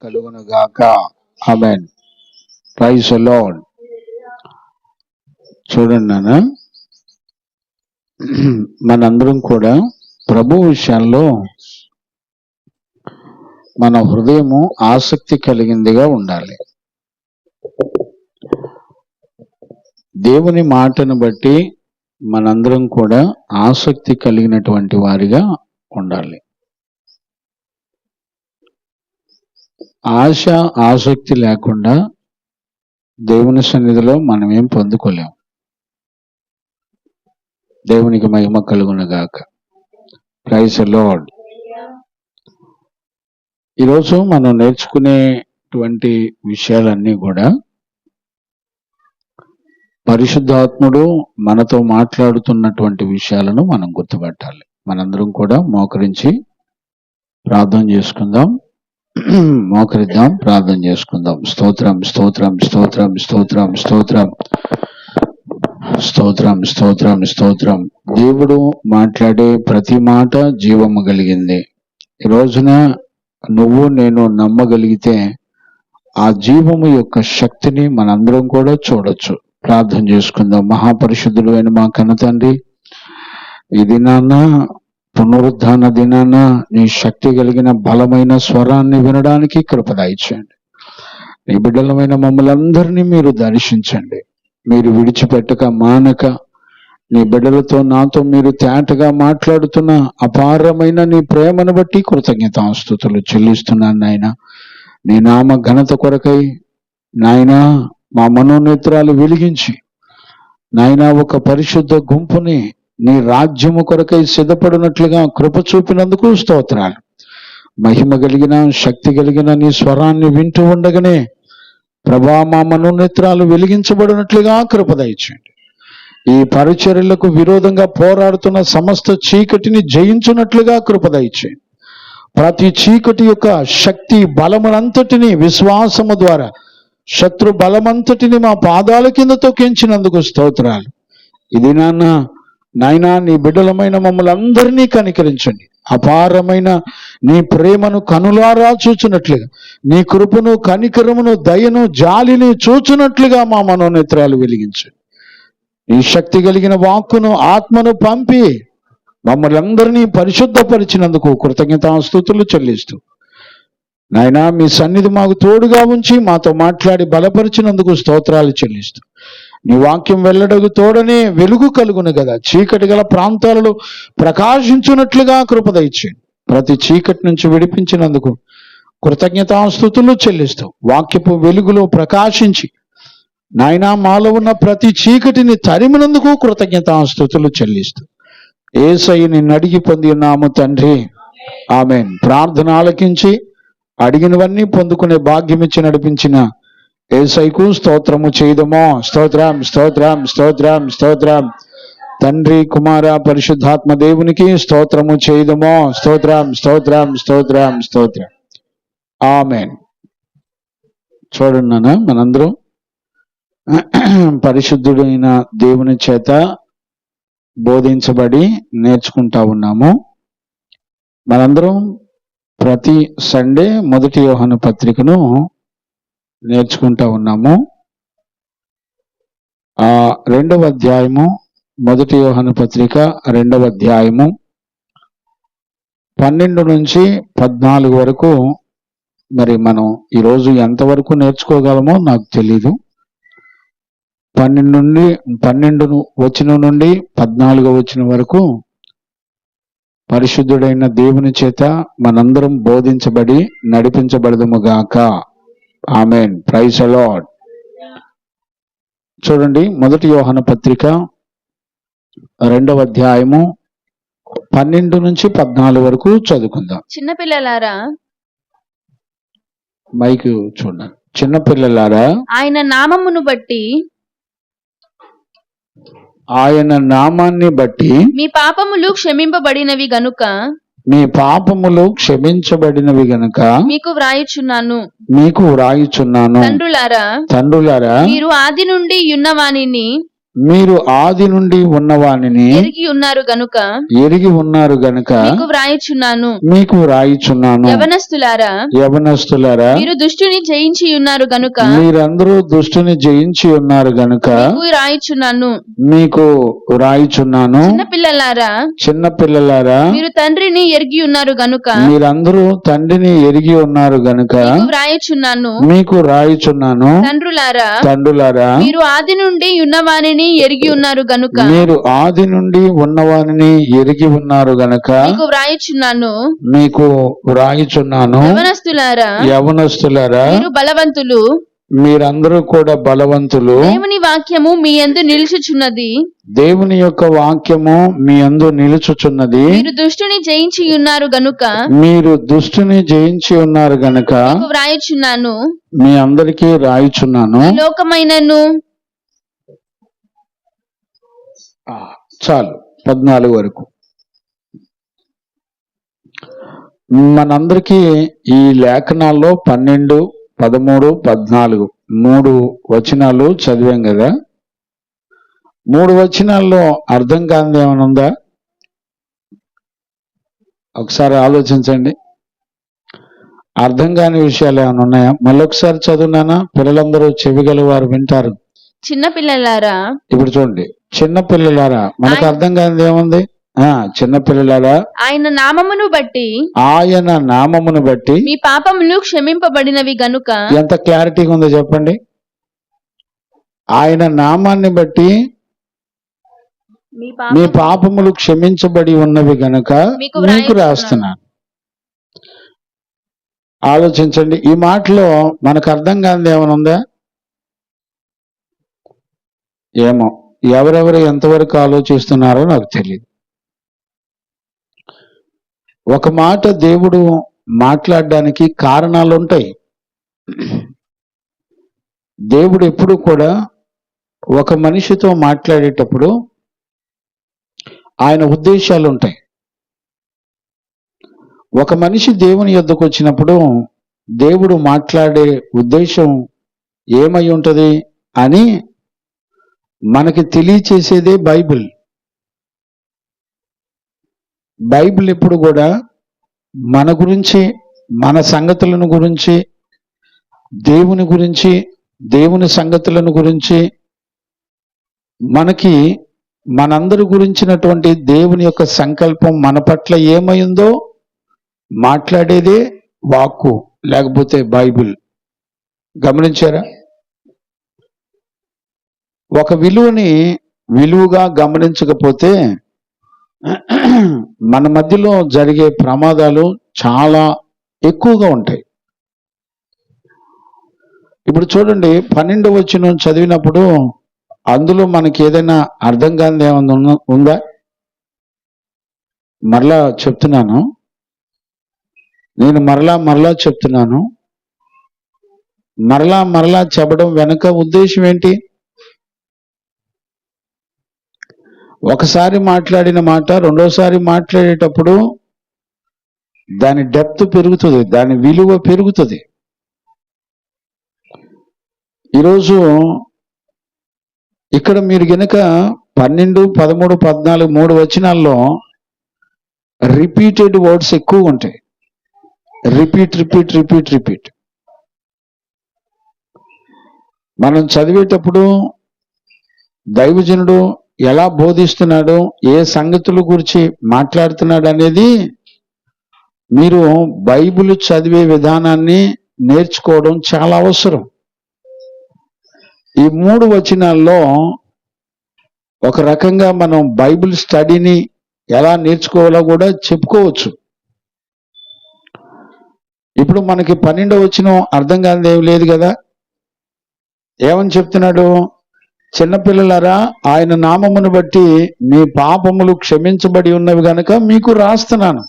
కలుగునుగాక. Amen. Praise the lord. చూడండి నాన్న, మనందరం కూడా ప్రభు విషయాల్లో మన హృదయము ఆసక్తి కలిగిందిగా ఉండాలి. దేవుని మాటను బట్టి మనందరం కూడా ఆసక్తి కలిగినటువంటి వారిగా ఉండాలి. ఆశ ఆసక్తి లేకుండా దేవుని సన్నిధిలో మనమేం పొందుకోలేం. దేవునికి మహిమ కలుగునుగాక. Praise the Lord. ఈరోజు మనం నేర్చుకునేటువంటి విషయాలన్నీ కూడా పరిశుద్ధాత్ముడు మనతో మాట్లాడుతున్నటువంటి విషయాలను మనం గుర్తుపట్టాలి. మనందరం కూడా మోకరించి ప్రార్థన చేసుకుందాం. మోకరిద్దాం, ప్రార్థన చేసుకుందాం. స్తోత్రం స్తోత్రం స్తోత్రం స్తోత్రం స్తోత్రం స్తోత్రం స్తోత్రం స్తోత్రం. దేవుడు మాట్లాడే ప్రతి మాట జీవము కలిగింది. ఈ రోజున నువ్వు నేను నమ్మగలిగితే ఆ జీవము యొక్క శక్తిని మనందరం కూడా చూడొచ్చు. ప్రార్థన చేసుకుందాం. మహాపరిశుద్ధుడు అయిన మా కన్న తండ్రి, ఈ దినాన పునరుద్ధాన దినాన నీ శక్తి కలిగిన బలమైన స్వరాన్ని వినడానికి కృప దయచేయండి. నీ బిడ్డలమైన మమ్మల్ని అందరినీ మీరు దర్శించండి. మీరు విడిచిపెట్టక మానక నీ బిడ్డలతో నాతో మీరు తేటగా మాట్లాడుతున్న అపారమైన నీ ప్రేమను బట్టి కృతజ్ఞతాస్తుతులు చెల్లిస్తున్నాను నాయన. నీ నామ ఘనత కొరకై నాయన మా మనోనేత్రాలు వెలిగించి నాయన ఒక పరిశుద్ధ గుంపుని నీ రాజ్యము కొరకై సిద్ధపడినట్లుగా కృప చూపినందుకు స్తోత్రాలు. మహిమ కలిగిన శక్తి కలిగిన నీ స్వరాన్ని వింటూ ఉండగానే ప్రభా మా మనోనేత్రాలు వెలిగించబడినట్లుగా కృప దయచేయండి. ఈ పరిచర్యలకు విరోధంగా పోరాడుతున్న సమస్త చీకటిని జయించున్నట్లుగా కృప దయచేయండి. ప్రతి చీకటి యొక్క శక్తి బలమునంతటిని విశ్వాసము ద్వారా శత్రు బలమంతటిని మా పాదాల కింద తొక్కించినందుకు స్తోత్రాలు. ఇది నాయనా నీ బిడ్డలమైన మమ్మల్ని అందరినీ కనికరించండి. అపారమైన నీ ప్రేమను కనులారా చూచున్నట్లుగా, నీ కృపను కనికరమును దయను జాలిని చూచున్నట్లుగా మా మనోనేత్రాలు వెలిగించండి. నీ శక్తి కలిగిన వాక్కును ఆత్మను పంపి మమ్మల్ని అందరినీ పరిశుద్ధపరిచినందుకు కృతజ్ఞతాస్తుతులు చెల్లిస్తూ నాయనా మీ సన్నిధి మాకు తోడుగా ఉంచి మాతో మాట్లాడి బలపరిచినందుకు స్తోత్రాలు చెల్లిస్తూ నీ వాక్యం వెల్లడగు తోడనే వెలుగు కలుగును కదా, చీకటి గల ప్రాంతాలలో ప్రకాశించున్నట్లుగా కృప దయచేయండి. ప్రతి చీకటి నుంచి విడిపించినందుకు కృతజ్ఞతాస్తుతులు చెల్లిస్తూ వాక్యపు వెలుగులో ప్రకాశించి నాయనా మాలో ఉన్న ప్రతి చీకటిని తరిమినందుకు కృతజ్ఞతాస్తుతులు చెల్లిస్తూ యేసయ్య నిన్ను అడిగి పొంది ఉన్నాము తండ్రి, ఆమేన్. ప్రార్థన ఆలకించి అడిగినవన్నీ పొందుకునే భాగ్యం ఇచ్చి నడిపించిన యేసయ్యకు స్తోత్రము చేయదమో. స్తోత్రం స్తోత్రం స్తోత్రం స్తోత్రం. తండ్రి కుమార పరిశుద్ధాత్మ దేవునికి స్తోత్రము చేయదమో. స్తోత్రం స్తోత్రం స్తోత్రం స్తోత్రం. ఆమేన్. చూడండి మనందరం పరిశుద్ధుడైన దేవుని చేత బోధించబడి నేర్చుకుంటా ఉన్నాము. మనందరం ప్రతి సండే 1 యోహాను పత్రికను నేర్చుకుంటా ఉన్నాము. 2వ అధ్యాయము 1 యోహాను పత్రిక 2వ అధ్యాయము 12 నుంచి 14 వరకు మరి మనం ఈరోజు ఎంతవరకు నేర్చుకోగలమో నాకు తెలీదు. 12 వచనం నుండి 14 వచనం వరకు పరిశుద్ధుడైన దేవుని చేత మనందరం బోధించబడి నడిపించబడదుముగాక. ఆమేన్. Praise the lord. చూడండి 1 యోహాను పత్రిక 2వ అధ్యాయము 12 నుంచి 14 వరకు చదువుకుందాం. చిన్నపిల్లలారా, మైక్ చూడండి. చిన్నపిల్లలారా, ఆయన నామమును బట్టి ఆయన నామాన్ని బట్టి మీ పాపములు క్షమింపబడినవి గనుక మీకు వ్రాయుచున్నాను. తండ్రులారా, తండ్రులారా, మీరు ఆది నుండి యున్నవానిని మీరు ఆది నుండి ఉన్నవానిని ఎరిగి ఉన్నారు గనుక ఎరిగి ఉన్నారు గనుక మీకు వ్రాయుచున్నాను. మీకు వ్రాయిచున్నాను. యవనస్తులారా, యవనస్తులారా, మీరు దుష్టుని జయించి ఉన్నారు గనుక మీరందరూ దుష్టుని జయించి ఉన్నారు గనుక మీకు వ్రాయుచున్నాను. మీకు వ్రాయిచున్నాను. చిన్న పిల్లలారా, చిన్న పిల్లలారా, మీరు తండ్రిని ఎరిగి ఉన్నారు గనుక మీరందరూ తండ్రిని ఎరిగి ఉన్నారు గనుక మీకు వ్రాయుచున్నాను. మీకు రాయిచున్నాను. తండ్రులారా, తండ్రులారా, మీరు ఆది నుండి ఉన్నవానిని ఎరిగి ఉన్నారు గనుక మీరు ఆది నుండి ఉన్నవానిని ఎరిగి ఉన్నారు గనుక మీకు వ్రాయుచున్నాను. మీకు వ్రాయిచున్నాను. యవనస్తులారా, యవనస్తులారా, మీరు బలవంతులు, మీరందరూ కూడా బలవంతులు. దేవుని వాక్యము మీ యందు నిలుచుచున్నది. దేవుని యొక్క వాక్యము మీ యందు నిలుచుచున్నది. మీరు దుష్టుని జయించి ఉన్నారు గనుక మీరు దుష్టుని జయించి ఉన్నారు గనుక మీకు వ్రాయుచున్నాను. మీ అందరికీ రాయిచున్నాను. ఈ లోకమైనను చాలు 14 వరకు. మనందరికీ ఈ లేఖనాల్లో 12, 13, 14 3 వచనాలు చదివాం కదా. 3 వచనాల్లో అర్థం కానిది ఏమైనా ఉందా? ఒకసారి ఆలోచించండి. అర్థం కాని విషయాలు ఏమైనా ఉన్నాయా? మళ్ళొకసారి చదువునానా? పిల్లలందరూ చెవిగల వారు వింటారు. చిన్న పిల్లలారా, ఇప్పుడు చూడండి, చిన్న పిల్లలారా, మనకు అర్థం కానిది ఏముంది? చిన్న పిల్లలారా, ఆయన నామమును బట్టి ఆయన నామమును బట్టి మీ పాపములు క్షమింపబడినవి గనుక. ఎంత క్లారిటీగా ఉందో చెప్పండి. ఆయన నామాన్ని బట్టి మీ పాపములు క్షమించబడి ఉన్నవి గనుక మీకు రాస్తున్నాను. ఆలోచించండి. ఈ మాటలో మనకు అర్థం కానిది ఏమైనా ఉందా? ఏమో, ఎవరెవరు ఎంతవరకు ఆలోచిస్తున్నారో నాకు తెలియదు. ఒక మాట దేవుడు మాట్లాడడానికి కారణాలు ఉంటాయి. దేవుడు ఎప్పుడు కూడా ఒక మనిషితో మాట్లాడేటప్పుడు ఆయన ఉద్దేశాలు ఉంటాయి. ఒక మనిషి దేవుని యొద్దకు వచ్చినప్పుడు దేవుడు మాట్లాడే ఉద్దేశం ఏమై ఉంటది అని మనకి తెలియచేసేదే బైబిల్. బైబిల్ ఎప్పుడు కూడా మన గురించి, మన సంగతులను గురించి, దేవుని గురించి, దేవుని సంగతులను గురించి, మనకి మనందరి గురించినటువంటి దేవుని యొక్క సంకల్పం మన పట్ల ఏమైందో మాట్లాడేదే వాక్కు, లేకపోతే బైబిల్. గమనించారా? ఒక విలువని విలువగా గమనించకపోతే మన మధ్యలో జరిగే ప్రమాదాలు చాలా ఎక్కువగా ఉంటాయి. ఇప్పుడు చూడండి, 12వ వచనం చదివినప్పుడు అందులో మనకి ఏదైనా అర్థం కానిది ఏమన్నా ఉందా? మరలా చెప్తున్నాను, నేను మరలా చెప్తున్నాను. మరలా చెప్పడం వెనక ఉద్దేశం ఏంటి? ఒకసారి మాట్లాడిన మాట రెండోసారి మాట్లాడేటప్పుడు దాని డెప్త్ పెరుగుతుంది, దాని విలువ పెరుగుతుంది. ఈరోజు ఇక్కడ మీరు గనక 12, 13, 14 3 వచనాల్లో రిపీటెడ్ వర్డ్స్ ఎక్కువ ఉంటాయి. రిపీట్. మనం చదివేటప్పుడు దైవజనుడు ఎలా బోధిస్తున్నాడు, ఏ సంగతుల గురించి మాట్లాడుతున్నాడు అనేది మీరు బైబిల్ చదివే విధానాన్ని నేర్చుకోవడం చాలా అవసరం. ఈ 3 వచనాల్లో ఒక రకంగా మనం బైబిల్ స్టడీని ఎలా నేర్చుకోవాలో కూడా చెప్పుకోవచ్చు. ఇప్పుడు మనకి 12వ వచనం అర్థం కానిది ఏం లేదు కదా. ఏమని చెప్తున్నాడు? చిన్నపిల్లలారా, ఆయన నామమును బట్టి మీ పాపములు క్షమించబడి ఉన్నవి గనుక మీకు రాస్తున్నాను.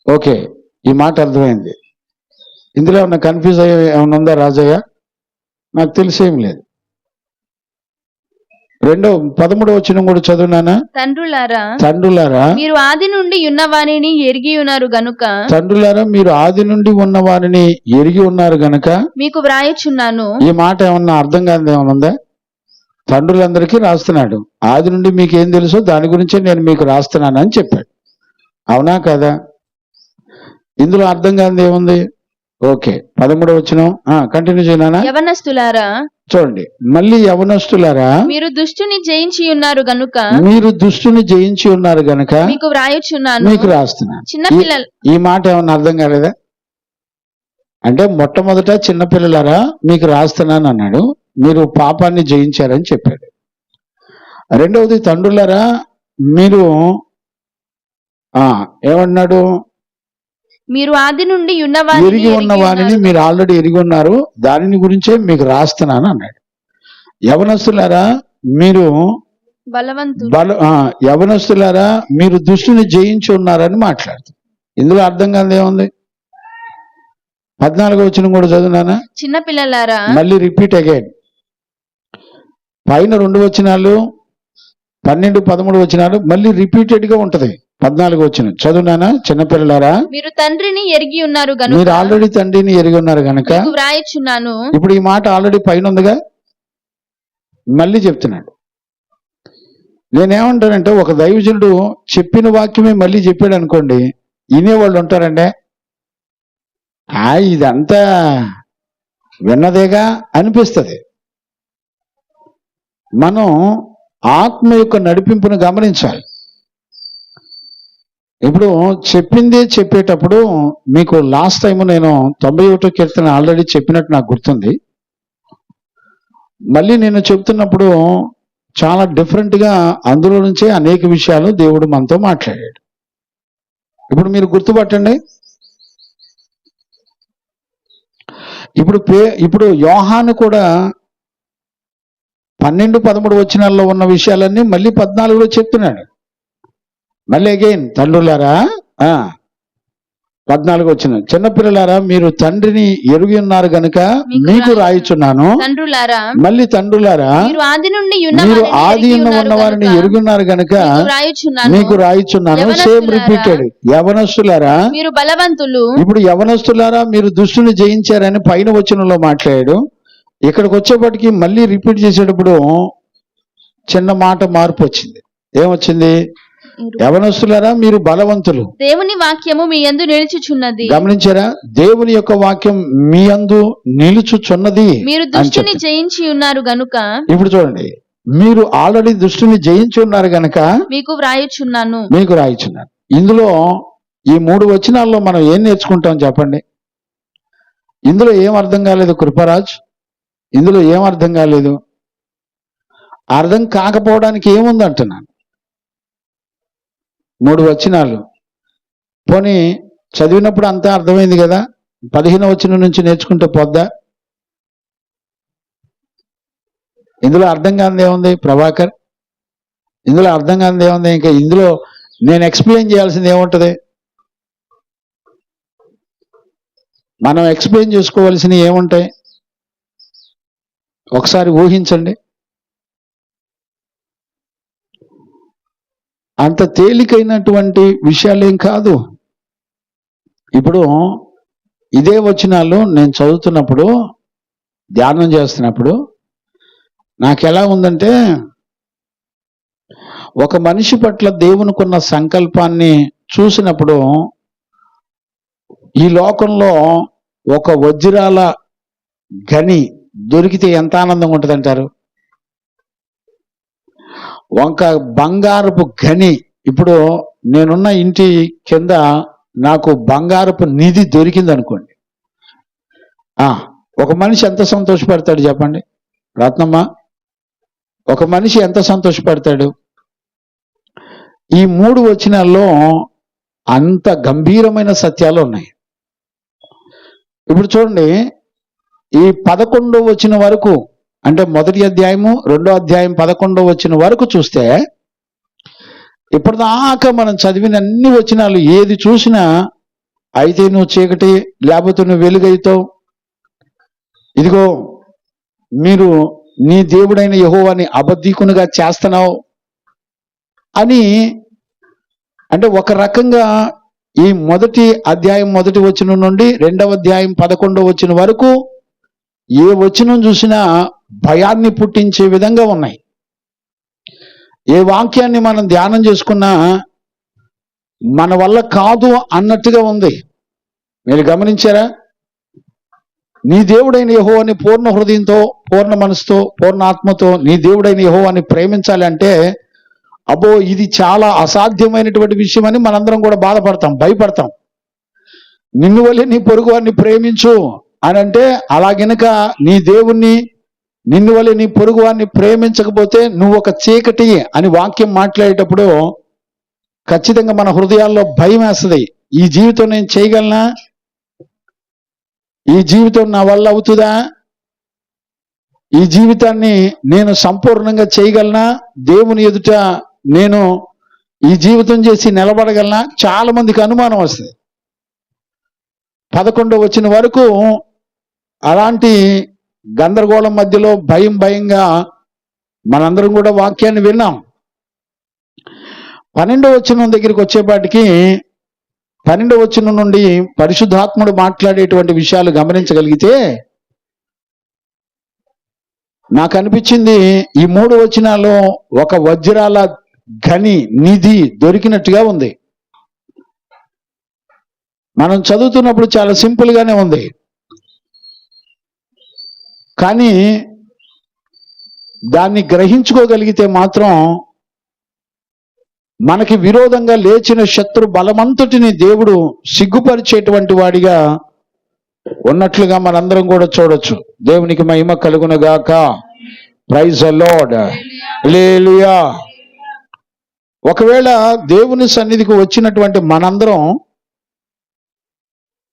ఓకే, ఈ మాట అర్థమైంది. ఇందులో ఏమన్నా కన్ఫ్యూజ్ అయ్యే ఏమన్నా ఉందా రాజయ్య? నాకు తెలిసేం లేదు. 13వ వచనం కూడా చదువునానా? తండ్రులారా, మీరు ఆది నుండి ఉన్నవానిని ఎరిగి ఉన్నారు గనుక. తండ్రులారా, మీరు ఆది నుండి ఉన్న వారిని ఎరిగి ఉన్నారు గనుక మీకు వ్రాయుచున్నాను. ఈ మాట ఏమన్నా అర్థం కానిది ఏమన్నా ఉందా? తండ్రులందరికీ రాస్తున్నాడు. ఆది నుండి మీకు ఏం తెలుసో దాని గురించే నేను మీకు రాస్తున్నానని చెప్పాడు. అవునా కదా? ఇందులో అర్థం కానిది ఏముంది? ఓకే, 13వ వచనం కంటిన్యూ చేయనా? యవనస్తులారా, చూడండి, మళ్ళీ యవనస్తులారా, మీరు దుష్టుని జయించి ఉన్నారు గనుక మీరు దుష్టుని జయించి ఉన్నారు గనుక మీకు వ్రాయుచున్నాను. మీకు రాస్తున్నాను. చిన్నపిల్లలు ఈ మాట ఏమన్నా అర్థం కాలేదా? అంటే మొట్టమొదట చిన్నపిల్లలారా మీకు రాస్తున్నాను అన్నాడు, మీరు పాపాన్ని జయించారని చెప్పాడు. రెండవది తండ్రులారా, మీరు ఏమన్నాడు? మీరు ఆది నుండి ఎరిగి ఉన్న వారిని మీరు ఆల్రెడీ ఎరిగి ఉన్నారు, దానిని గురించే మీకు రాస్తున్నాను అన్నాడు. యవనస్తులారా, మీరు యవనస్తులారా మీరు దుష్టుని జయించి ఉన్నారని మాట్లాడుతుంది. ఇందులో అర్థం కాదు ఏముంది? 14వ వచనం కూడా చదువునానా? చిన్నపిల్లలారా, మళ్ళీ రిపీట్ అగైన్. పైన 2 వచనాలు 12, 13 వచనాలు మళ్ళీ రిపీటెడ్ గా ఉంటది. 14వ వచనం చదువునానా? చిన్నపిల్లలారా, మీరు తండ్రిని ఎరిగి ఉన్నారు గనుక, మీరు ఆల్రెడీ తండ్రిని ఎరిగి ఉన్నారు గనుక మీకు వ్రాయుచున్నాను. ఇప్పుడు ఈ మాట ఆల్రెడీ పైన ఉందిగా, మళ్ళీ చెప్తున్నాడు. నేనేమంటానంటే, ఒక దైవజనుడు చెప్పిన వాక్యమే మళ్ళీ చెప్పాడు అనుకోండి, వినేవాళ్ళు ఉంటారంటే ఇదంతా విన్నదేగా అనిపిస్తుంది. మనం ఆత్మ యొక్క నడిపింపును గమనించాలి. ఇప్పుడు చెప్పిందే చెప్పేటప్పుడు మీకు లాస్ట్ టైం నేను 91వ కీర్తన ఆల్రెడీ చెప్పినట్టు నాకు గుర్తుంది. మళ్ళీ నేను చెప్తున్నప్పుడు చాలా డిఫరెంట్గా అందులో నుంచే అనేక విషయాలు దేవుడు మనతో మాట్లాడాడు. ఇప్పుడు మీరు గుర్తుపట్టండి. ఇప్పుడు యోహాను కూడా 12, 13 వచనాల్లో ఉన్న విషయాలన్నీ మళ్ళీ 14లో చెప్తున్నాడు. మళ్ళీ అగైన్, తండ్రులారా 14వ వచనం, చిన్నపిల్లలారా మీరు తండ్రిని ఎరిగి ఉన్నారు గనుక మీకు రాయిచున్నాను. మళ్ళీ తండ్రులారా మీరు ఆది ఉన్న వారిని ఎరిగి ఉన్నారు గనుక మీకు రాయిచున్నాను. Same repeated. యవనస్తులారా మీరు బలవంతులు. ఇప్పుడు యవనస్తులారా మీరు దుష్టుని జయించారని పైన వచనంలో మాట్లాడాడు. ఇక్కడికి వచ్చేప్పటికి మళ్ళీ రిపీట్ చేసేటప్పుడు చిన్న మాట మార్పు వచ్చింది. ఏమొచ్చింది? యవనస్తులారా మీరు బలవంతులు, దేవుని వాక్యము మీ యందు నిలుచుచున్నది. గమనించారా? దేవుని యొక్క వాక్యం మీ యందు నిలుచుచున్నది. మీరు దుష్టుని జయించి ఉన్నారు గనుక, ఇప్పుడు చూడండి, మీరు ఆల్రెడీ దుష్టుని జయించి ఉన్నారు గనుక మీకు వ్రాయుచున్నాను. మీకు రాయిచున్నాను. ఇందులో ఈ 3 వచనాల్లో మనం ఏం నేర్చుకుంటాం చెప్పండి? ఇందులో ఏం అర్థం కాలేదు కృపరాజ్? ఇందులో ఏం అర్థం కాలేదు? అర్థం కాకపోవడానికి ఏముంది అంటున్నాను. 3 వచనాలు పోనీ చదివినప్పుడు అంతా అర్థమైంది కదా, 15వ వచనం నుంచి నేర్చుకుంటే పోద్దా? ఇందులో అర్థం కానిది ఏముంది ప్రభాకర్? ఇందులో అర్థం కానిది ఏముంది? ఇంకా ఇందులో నేను ఎక్స్ప్లెయిన్ చేయాల్సింది ఏముంటది? మనం ఎక్స్ప్లెయిన్ చేసుకోవాల్సినవి ఏముంటాయి? ఒకసారి ఊహించండి. అంత తేలికైనటువంటి విషయాలేం కాదు. ఇప్పుడు ఇదే వచనాలు నేను చదువుతున్నప్పుడు, ధ్యానం చేస్తున్నప్పుడు నాకు ఎలా ఉందంటే, ఒక మనిషి పట్ల దేవునికున్న సంకల్పాన్ని చూసినప్పుడు, ఈ లోకంలో ఒక వజ్రాల గని దొరికితే ఎంత ఆనందంగా ఉంటుంది అంటారు? ఒక బంగారపు గని, ఇప్పుడు నేనున్న ఇంటి కింద నాకు బంగారపు నిధి దొరికింది అనుకోండి, ఒక మనిషి ఎంత సంతోషపడతాడు చెప్పండి రత్నమ్మ? ఒక మనిషి ఎంత సంతోషపడతాడు? ఈ 3 వచనాల్లో అంత గంభీరమైన సత్యాలు ఉన్నాయి. ఇప్పుడు చూడండి, ఈ 11వ వచనం వరకు, అంటే మొదటి అధ్యాయము 2వ అధ్యాయం 11వ వచనం వరకు చూస్తే, ఇప్పటిదాకా మనం చదివిన అన్ని వచనాలు ఏది చూసినా, అయితే నువ్వు చీకటి, లేకపోతే నువ్వు వెలుగైతావు, ఇదిగో మీరు నీ దేవుడైన యెహోవాని అబద్ధీకునిగా చేస్తున్నావు అని, అంటే ఒక రకంగా ఈ మొదటి అధ్యాయం 1వ వచనం నుండి 2వ అధ్యాయం 11వ వచనం వరకు ఏ వచనం చూసినా భయాన్ని పుట్టించే విధంగా ఉన్నాయి. ఏ వాక్యాన్ని మనం ధ్యానం చేసుకున్నా మన వల్ల కాదు అన్నట్టుగా ఉంది. మీరు గమనించారా? నీ దేవుడైన యెహోవాని పూర్ణ హృదయంతో, పూర్ణ మనసుతో, పూర్ణ ఆత్మతో నీ దేవుడైన యెహోవాని ప్రేమించాలి అంటే అబ్బో ఇది చాలా అసాధ్యమైనటువంటి విషయం అని మనందరం కూడా బాధపడతాం, భయపడతాం. నిన్ను వల్లే నీ పొరుగు వారిని ప్రేమించు అని అంటే, అలా గనుక నీ దేవుణ్ణి నిన్ను వల్లే నీ పొరుగు వారిని ప్రేమించకపోతే నువ్వు ఒక చీకటి అని వాక్యం మాట్లాడేటప్పుడు ఖచ్చితంగా మన హృదయాల్లో భయం వేస్తుంది. ఈ జీవితం నేను చేయగలనా? ఈ జీవితం నా వల్ల అవుతుందా? ఈ జీవితాన్ని నేను సంపూర్ణంగా చేయగలనా? దేవుని ఎదుట నేను ఈ జీవితం చేసి నిలబడగలనా? చాలా మందికి అనుమానం వస్తుంది. 11వ వచనం వరకు అలాంటి గందరగోళం మధ్యలో భయంగా మనందరం కూడా వాక్యాన్ని విన్నాం. 12వ వచనం దగ్గరికి వచ్చేపాటికి 12వ వచనం నుండి పరిశుద్ధాత్ముడు మాట్లాడేటువంటి విషయాలు గమనించగలిగితే నాకు అనిపించింది ఈ 3 వచనాల్లో ఒక వజ్రాల గని నిధి దొరికినట్టుగా ఉంది. మనం చదువుతున్నప్పుడు చాలా సింపుల్ గానే ఉంది, కానీ దాన్ని గ్రహించుకోగలిగితే మాత్రం మనకి విరోధంగా లేచిన శత్రు బలమంతటిని దేవుడు సిగ్గుపరిచేటువంటి వాడిగా ఉన్నట్లుగా మనందరం కూడా చూడొచ్చు. దేవునికి మహిమ కలుగునగాక. Praise the lord. హల్లెలూయా. ఒకవేళ దేవుని సన్నిధికి వచ్చినటువంటి మనందరం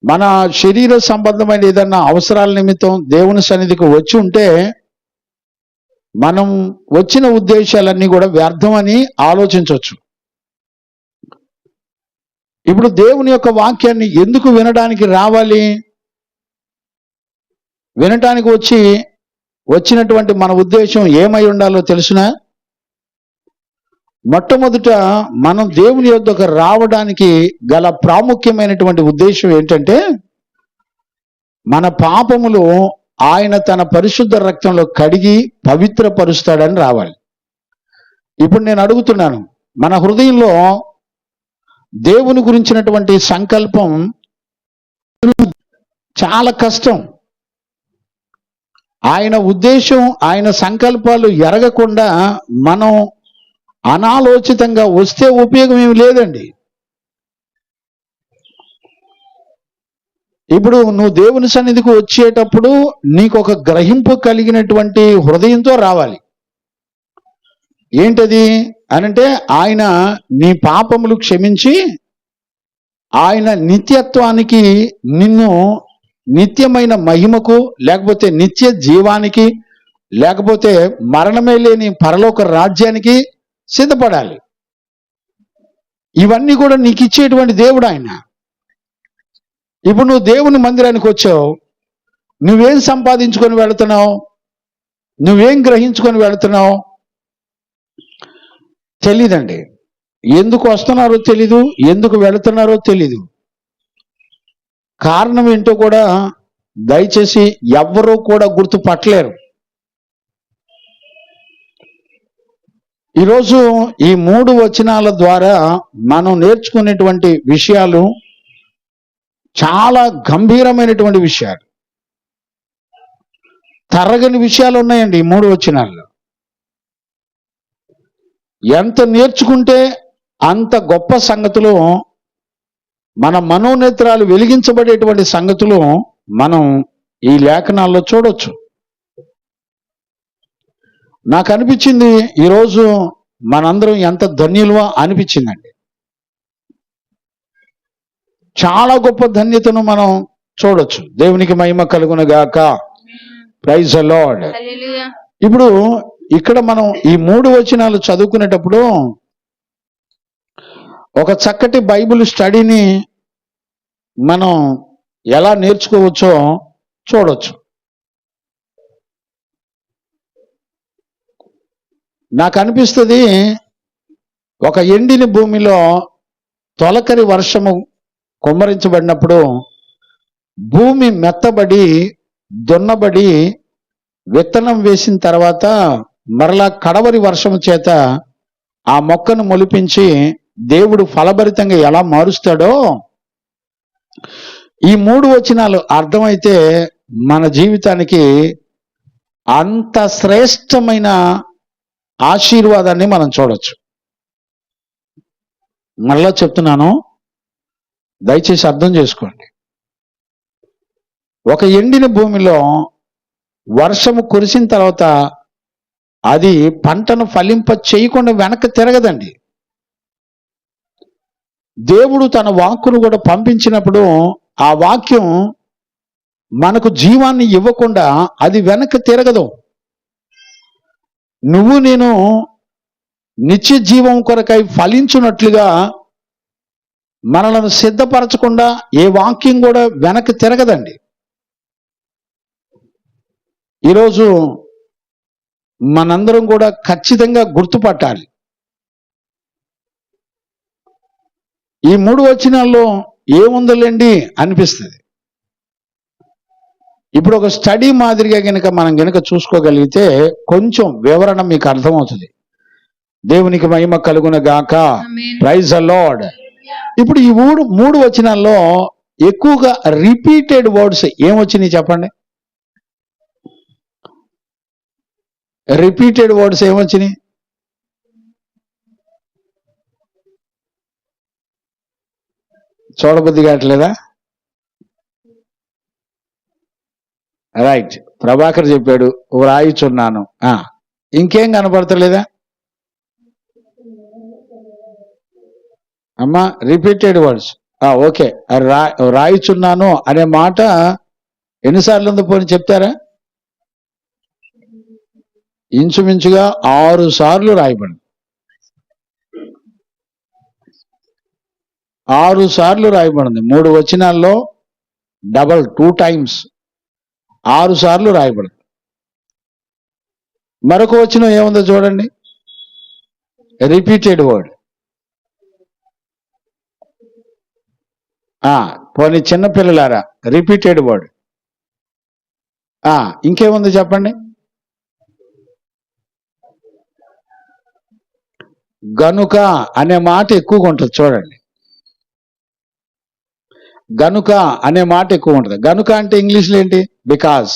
మన శరీర సంబంధమైన ఏదన్నా అవసరాల నిమిత్తం దేవుని సన్నిధికి వచ్చి ఉంటే మనం వచ్చిన ఉద్దేశాలన్నీ కూడా వ్యర్థమని ఆలోచించవచ్చు. ఇప్పుడు దేవుని యొక్క వాక్యాన్ని ఎందుకు వినడానికి రావాలి? వినటానికి వచ్చినటువంటి మన ఉద్దేశం ఏమై ఉండాలో తెలుసునా? మొట్టమొదట మనం దేవుని యొద్దకు రావడానికి గల ప్రాముఖ్యమైనటువంటి ఉద్దేశం ఏంటంటే మన పాపములు ఆయన తన పరిశుద్ధ రక్తంలో కడిగి పవిత్రపరుస్తాడని రావాలి. ఇప్పుడు నేను అడుగుతున్నాను, మన హృదయంలో దేవుని గురించినటువంటి సంకల్పం చాలా కష్టం. ఆయన ఉద్దేశం, ఆయన సంకల్పాలు ఎరగకుండా మనం అనాలోచితంగా వస్తే ఉపయోగం ఏమి లేదండి. ఇప్పుడు నువ్వు దేవుని సన్నిధికి వచ్చేటప్పుడు నీకు ఒక గ్రహింపు కలిగినటువంటి హృదయంతో రావాలి. ఏంటది అనంటే, ఆయన నీ పాపములు క్షమించి ఆయన నిత్యత్వానికి, నిన్ను నిత్యమైన మహిమకు, లేకపోతే నిత్య జీవానికి, లేకపోతే మరణమే లేని పరలోక రాజ్యానికి సిద్ధపడాలి. ఇవన్నీ కూడా నీకు ఇచ్చేటువంటి దేవుడు ఆయన. ఇప్పుడు నువ్వు దేవుని మందిరానికి వచ్చావు, నువ్వేం సంపాదించుకొని వెళుతున్నావు? నువ్వేం గ్రహించుకొని వెళుతున్నావు? తెలీదండి. ఎందుకు వస్తున్నారో తెలీదు, ఎందుకు వెళుతున్నారో తెలీదు. కారణం ఏంటో కూడా దయచేసి ఎవ్వరూ కూడా గుర్తుపట్టలేరు. ఈరోజు ఈ 3 వచనాల ద్వారా మనం నేర్చుకునేటువంటి విషయాలు చాలా గంభీరమైనటువంటి విషయాలు, తరగని విషయాలు ఉన్నాయండి ఈ 3 వచనాల్లో. ఎంత నేర్చుకుంటే అంత గొప్ప సంగతులు, మన మనోనేత్రాలు వెలిగించబడేటువంటి సంగతులు మనం ఈ లేఖనాల్లో చూడొచ్చు. నాకు అనిపించింది ఈరోజు మనందరం ఎంత ధన్యులువా అనిపించిందండి. చాలా గొప్ప ధన్యతను మనం చూడొచ్చు. దేవునికి మహిమ కలుగునగాక. Praise the lord. ఇప్పుడు ఇక్కడ మనం ఈ 3 వచనాలు చదువుకునేటప్పుడు ఒక చక్కటి బైబిల్ స్టడీని మనం ఎలా నేర్చుకోవచ్చో చూడొచ్చు. నాకు అనిపిస్తుంది, ఒక ఎండిన భూమిలో తొలకరి వర్షము కుమ్మరించబడినప్పుడు భూమి మెత్తబడి దున్నబడి విత్తనం వేసిన తర్వాత మరలా కడవరి వర్షం చేత ఆ మొక్కను మొలిపించి దేవుడు ఫలభరితంగా ఎలా మారుస్తాడో ఈ 3 వచనాలు అర్థమైతే మన జీవితానికి అంత శ్రేష్టమైన ఆశీర్వాదాన్ని మనం చూడొచ్చు. మళ్ళా చెప్తున్నాను, దయచేసి అర్థం చేసుకోండి. ఒక ఎండిన భూమిలో వర్షము కురిసిన తర్వాత అది పంటను ఫలింప చేయకుండా వెనక్కి తిరగదండి. దేవుడు తన వాక్కును కూడా పంపించినప్పుడు ఆ వాక్యం మనకు జీవాన్ని ఇవ్వకుండా అది వెనక్కి తిరగదు. నువ్వు నేను నిత్య జీవం కొరకై ఫలించున్నట్లుగా మనలను సిద్ధపరచకుండా ఏ వాక్యం కూడా వెనక్కి తిరగదండి. ఈరోజు మనందరం కూడా ఖచ్చితంగా గుర్తుపట్టాలి. ఈ 3 వచనాల్లో ఏముందలేండి అనిపిస్తుంది. ఇప్పుడు ఒక స్టడీ మాదిరిగా మనం గనక చూసుకోగలిగితే కొంచెం వివరణ మీకు అర్థమవుతుంది. దేవునికి మహిమ కలుగున గాక. Praise the lord. ఇప్పుడు ఈ 3 వచనాల్లో ఎక్కువగా రిపీటెడ్ వర్డ్స్ ఏమొచ్చినాయి చెప్పండి? Repeated words ఏమొచ్చినాయి? చూడబుద్ధి కావట్లేదా? రైట్, ప్రభాకర్ చెప్పాడు రాయిచున్నాను. ఇంకేం కనపడతలేదా అమ్మా? Repeated words. ఓకే, రాయిచున్నాను అనే మాట ఎన్నిసార్లు ఉందో పోనీ చెప్తారా? ఇంచుమించుగా 6 సార్లు రాయబడింది. 6 సార్లు రాయబడింది. 3 వచనాల్లో డబల్ 2 టైమ్స్ 6 సార్లు రాయబడింది. మరొక వచనం ఏముందో చూడండి, రిపీటెడ్ వర్డ్. పోనీ చిన్నపిల్లలారా, రిపీటెడ్ వర్డ్. ఇంకేముందో చెప్పండి? గనుక అనే మాట ఎక్కువగా ఉంటుంది చూడండి. గనుక అనే మాట ఎక్కువ ఉంటుంది. గనుక అంటే ఇంగ్లీష్లో ఏంటి? బికాస్.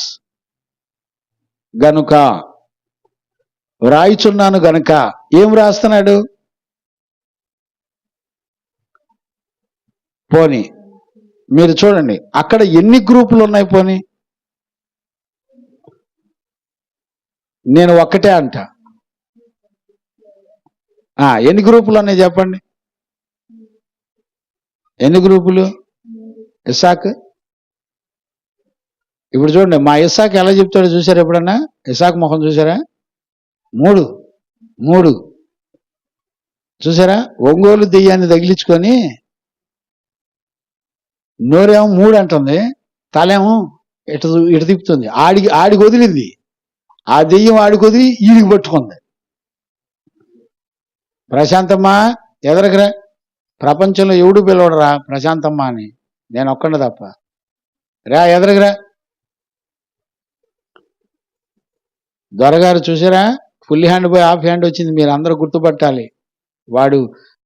గనుక రాయిచున్నాను గనుక ఏం రాస్తున్నాడు? పోనీ మీరు చూడండి అక్కడ ఎన్ని గ్రూపులు ఉన్నాయి? పోనీ నేను ఒక్కటే అంట. ఎన్ని గ్రూపులు ఉన్నాయి చెప్పండి? ఎన్ని గ్రూపులు? ఇస్సాక్. ఇప్పుడు చూడండి మా ఇస్సాక్ ఎలా చెప్తాడో చూసారా ఎప్పుడన్నా? ఇస్సాక్ ముఖం చూసారా? 3 చూసారా? ఒంగోలు దెయ్యాన్ని తగిలించుకొని నోరేమో 3 అంటుంది, తలేమో ఇటు తిప్పుతుంది. ఆడికి వదిలింది ఆ దెయ్యం, ఆడికి వదిలి ఈడికి పట్టుకుంది. ప్రశాంతమ్మ ఎదరగరా, ప్రపంచంలో ఎవడు పిలవడరా ప్రశాంతమ్మ అని, నేను ఒక్కడే తప్ప. రా ఎదరగరా. దొరగారు చూసారా? ఫుల్ హ్యాండ్ పోయి హాఫ్ హ్యాండ్ వచ్చింది. మీరు అందరూ గుర్తుపట్టాలి. వాడు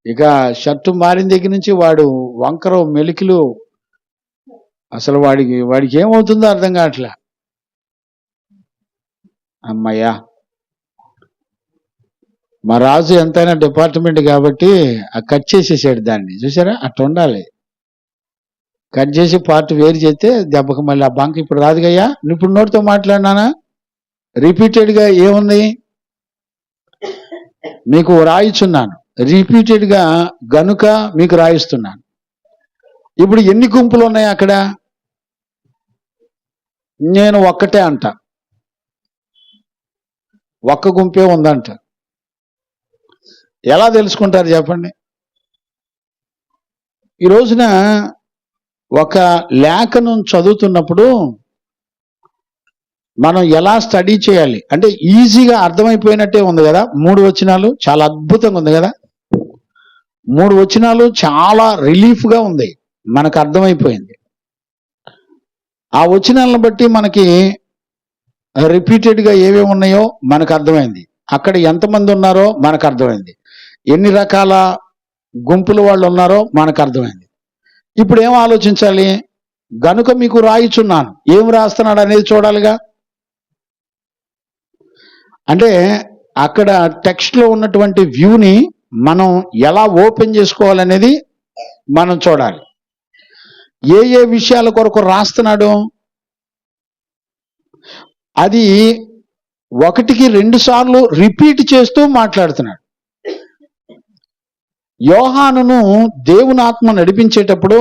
ఇక షర్టు మారిన దగ్గర నుంచి వాడు వంకర మెలికలు, అసలు వాడికి ఏమవుతుందో అర్థం కావట్లే. అమ్మయ్యా, మా రాజు ఎంతైనా డిపార్ట్మెంట్ కాబట్టి కట్ చేసేసాడు దాన్ని. చూసారా? అట్లా ఉండాలి. కట్ చేసి పార్ట్ వేరు చేస్తే దెబ్బకి మళ్ళీ ఆ బంక్ ఇప్పుడు రాదుగయ్యా. ఇప్పుడు నోటితో మాట్లాడినానా? రిపీటెడ్గా ఏముంది? మీకు రాయిచున్నాను, రిపీటెడ్గా గనుక మీకు రాయిస్తున్నాను. ఇప్పుడు ఎన్ని గుంపులు ఉన్నాయి అక్కడ? నేను ఒక్కటే అంట. ఒక్క గుంపే ఉందంట. ఎలా తెలుసుకుంటారు చెప్పండి? ఈ రోజున ఒక లేఖను చదువుతున్నప్పుడు మనం ఎలా స్టడీ చేయాలి అంటే ఈజీగా అర్థమైపోయినట్టే ఉంది కదా. 3 వచనాలు చాలా అద్భుతంగా ఉంది కదా. 3 వచనాలు చాలా రిలీఫ్గా ఉంది, మనకు అర్థమైపోయింది. ఆ వచనాలను బట్టి మనకి రిపీటెడ్గా ఏమేమి ఉన్నాయో మనకు అర్థమైంది. అక్కడ ఎంతమంది ఉన్నారో మనకు అర్థమైంది. ఎన్ని రకాల గుంపుల వాళ్ళు ఉన్నారో మనకు అర్థమైంది. ఇప్పుడు ఏం ఆలోచించాలి? గనుక మీకు రాయిచున్నాను, ఏం రాస్తున్నాడు అనేది చూడాలిగా. అంటే అక్కడ టెక్స్ట్లో ఉన్నటువంటి వ్యూని మనం ఎలా ఓపెన్ చేసుకోవాలనేది మనం చూడాలి. ఏ ఏ విషయాల కొరకు రాస్తున్నాడు అది ఒకటికి 2 సార్లు రిపీట్ చేస్తూ మాట్లాడుతున్నాడు. యోహానును దేవుని ఆత్మ నడిపించేటప్పుడు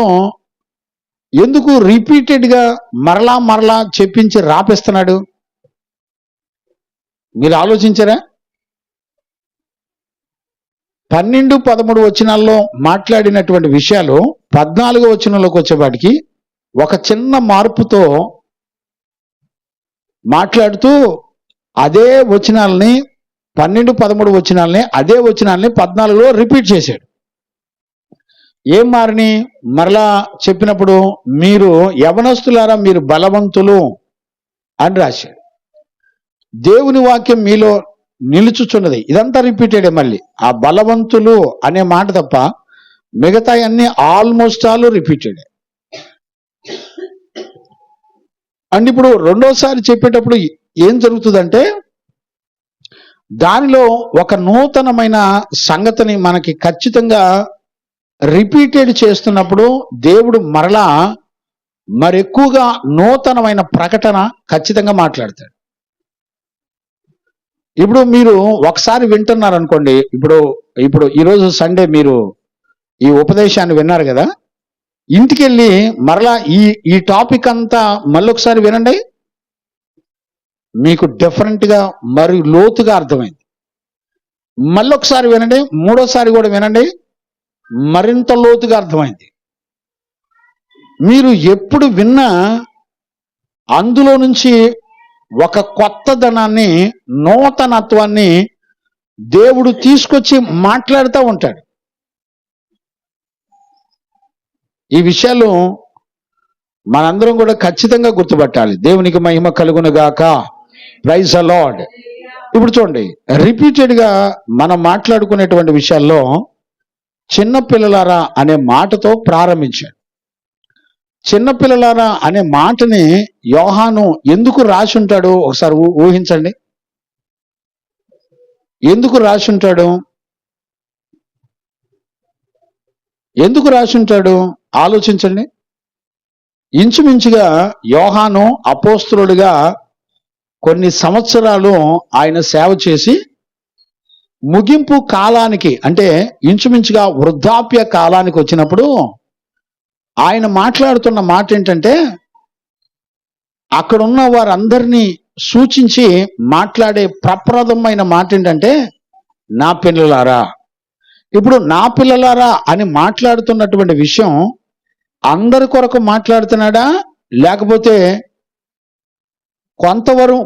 ఎందుకు రిపీటెడ్గా మరలా మరలా చెప్పించి రాపిస్తున్నాడు? మీరు ఆలోచించారా? 12, 13 వచనాల్లో మాట్లాడినటువంటి విషయాలు 14వ వచనంలోకి వచ్చేవాటికి ఒక చిన్న మార్పుతో మాట్లాడుతూ అదే వచనాలని 12, 13 వచనాలని అదే వచనాలని 14లో రిపీట్ చేశాడు. ఏం మారిని మరలా చెప్పినప్పుడు మీరు యవనస్తులారా మీరు బలవంతులు అని రాశాడు. దేవుని వాక్యం మీలో నిలుచుచున్నది, ఇదంతా రిపీటెడే. మళ్ళీ ఆ బలవంతులు అనే మాట తప్ప మిగతా అన్ని ఆల్మోస్ట్ ఆల్ రిపీటెడే. అండ్ ఇప్పుడు రెండోసారి చెప్పేటప్పుడు ఏం జరుగుతుందంటే దానిలో ఒక నూతనమైన సంగతిని మనకి ఖచ్చితంగా రిపీటెడ్ చేస్తున్నప్పుడు దేవుడు మరలా మరెక్కువగా నూతనమైన ప్రకటన ఖచ్చితంగా మాట్లాడతాడు. ఇప్పుడు మీరు ఒకసారి వింటున్నారు అనుకోండి, ఇప్పుడు ఈరోజు సండే మీరు ఈ ఉపదేశాన్ని విన్నారు కదా, ఇంటికి వెళ్ళి మరలా ఈ టాపిక్ అంతా మళ్ళొకసారి వినండి, మీకు డిఫరెంట్గా మరి లోతుగా అర్థమైంది. మళ్ళొకసారి వినండి, మూడోసారి కూడా వినండి, మరింత లోతుగా అర్థమైంది. మీరు ఎప్పుడు విన్నా అందులో నుంచి ఒక కొత్తదనాన్ని, నూతనత్వాన్ని దేవుడు తీసుకొచ్చి మాట్లాడుతూ ఉంటాడు. ఈ విషయాలు మనందరం కూడా ఖచ్చితంగా గుర్తుపట్టాలి. దేవునికి మహిమ కలుగును గాక. Praise the lord. ఇప్పుడు చూడండి, రిపీటెడ్గా మనం మాట్లాడుకునేటువంటి విషయాల్లో చిన్నపిల్లలారా అనే మాటతో ప్రారంభించాడు. చిన్నపిల్లలారా అనే మాటని యోహాను ఎందుకు రాసి ఉంటాడు ఒకసారి ఊహించండి. ఎందుకు రాసి ఉంటాడు? ఎందుకు రాసి ఉంటాడు ఆలోచించండి. ఇంచుమించుగా యోహాను అపోస్తలుడిగా కొన్ని సంవత్సరాలు ఆయన సేవ చేసి ముగింపు కాలానికి, అంటే ఇంచుమించుగా వృద్ధాప్య కాలానికి వచ్చినప్పుడు ఆయన మాట్లాడుతున్న మాట ఏంటంటే, అక్కడున్న వారందరినీ సూచించి మాట్లాడే ప్రప్రదమైన మాట ఏంటంటే, నా పిల్లలారా. ఇప్పుడు నా పిల్లలారా అని మాట్లాడుతున్నటువంటి విషయం అందరి కొరకు మాట్లాడుతున్నాడా, లేకపోతే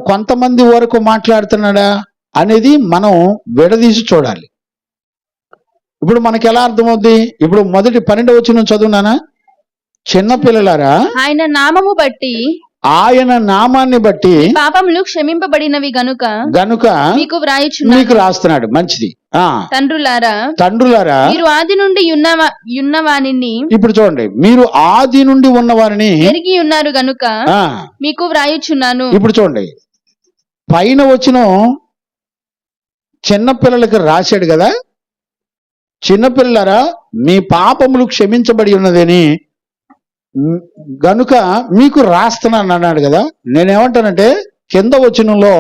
కొంతమంది వరకు మాట్లాడుతున్నాడా అనేది మనం విడదీసి చూడాలి. ఇప్పుడు మనకి ఎలా అర్థమవుద్ది? ఇప్పుడు మొదటి 12వ వచనం చదువునానా? చిన్నపిల్లలారా ఆయన నామము బట్టి, ఆయన నామాన్ని బట్టి పాపములు క్షమింపబడినవి గనుక మీకు వ్రాయుచున్నాను. మీకు రాస్తున్నాడు. మంచిది. తండ్రులారా మీరు ఆది నుండి ఉన్నవానిని, ఇప్పుడు చూడండి, మీరు ఆది నుండి ఉన్నవారిని ఎరిగి ఉన్నారు గనుక మీకు వ్రాయుచున్నాను. ఇప్పుడు చూడండి, పైన వచ్చిన చిన్నపిల్లలకి రాశాడు కదా, చిన్నపిల్లలారా మీ పాపములు క్షమించబడి ఉన్నదని గనుక మీకు రాస్తున్నాను అన్నాడు కదా. నేనేమంటానంటే, కింద వచనంలో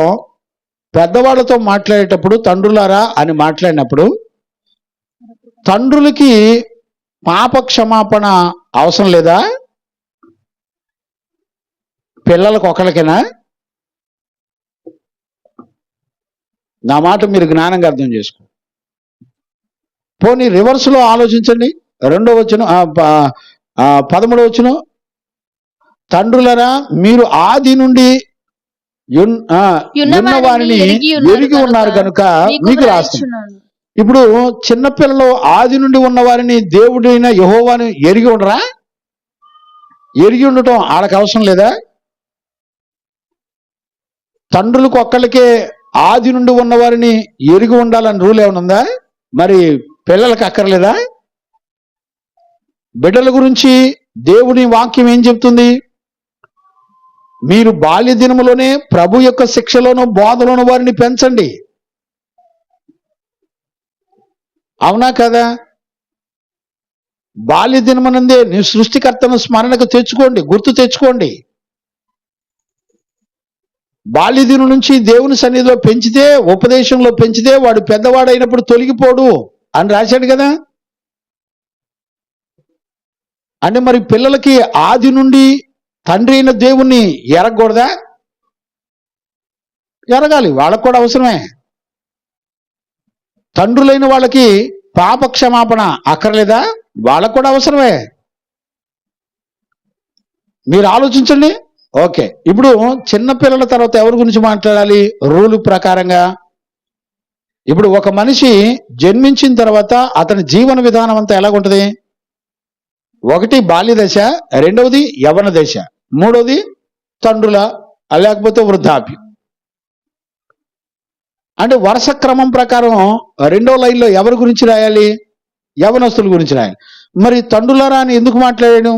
పెద్దవాళ్ళతో మాట్లాడేటప్పుడు తండ్రులారా అని మాట్లాడినప్పుడు తండ్రులకి పాప క్షమాపణ అవసరం లేదా? పిల్లలకు ఒకరికైనా? నా మాట మీరు జ్ఞానంగా అర్థం చేసుకో. పోనీ రివర్స్లో ఆలోచించండి. 2వ వచనం 13వ వచనం, తండ్రులరా మీరు ఆది నుండి ఉన్న వారిని ఎరిగి ఉన్నారు కనుక మీకు రాస్తున్నాను. ఇప్పుడు చిన్నపిల్లలు ఆది నుండి ఉన్న వారిని దేవుడైన యెహోవాను ఎరిగి ఉండరా? ఎరిగి ఉండటం వాళ్ళకి అవసరం లేదా? తండ్రులకు ఒక్కళ్ళకే ఆది నుండి ఉన్న వారిని ఎరిగి ఉండాలని రూల్ ఏమైనా ఉందా? మరి పిల్లలకు అక్కర్లేదా? బిడ్డల గురించి దేవుని వాక్యం ఏం చెప్తుంది? మీరు బాల్య దినములోనే ప్రభు యొక్క శిక్షలోను బోధలోను వారిని పెంచండి. అవునా కదా? బాల్య దినమునందే నీ సృష్టికర్తను స్మరణకు తెచ్చుకోండి, గుర్తు తెచ్చుకోండి. బాల్య దినం నుంచి దేవుని సన్నిధిలో పెంచితే, ఉపదేశంలో పెంచితే వాడు పెద్దవాడైనప్పుడు తొలగిపోడు అని రాశాడు కదా. అంటే మరి పిల్లలకి ఆది నుండి తండ్రి అయిన దేవుణ్ణి ఎరగకూడదా? ఎరగాలి, వాళ్ళకు కూడా అవసరమే. తండ్రులైన వాళ్ళకి పాప క్షమాపణ అక్కర్లేదా? వాళ్ళకు కూడా అవసరమే. మీరు ఆలోచించండి. ఓకే, ఇప్పుడు చిన్నపిల్లల తర్వాత ఎవరి గురించి మాట్లాడాలి రూలు ప్రకారంగా? ఇప్పుడు ఒక మనిషి జన్మించిన తర్వాత అతని జీవన విధానం అంతా ఎలాగుంటుంది? ఒకటి బాల్య దశ, రెండవది యవ్వన దశ, మూడవది తండ్రుల లేకపోతే వృద్ధాప్యం. అంటే వరుస క్రమం ప్రకారం రెండో లైన్లో ఎవరి గురించి రాయాలి? యవనస్తుల గురించి రాయాలి. మరి తండ్రులారా అని ఎందుకు మాట్లాడాను?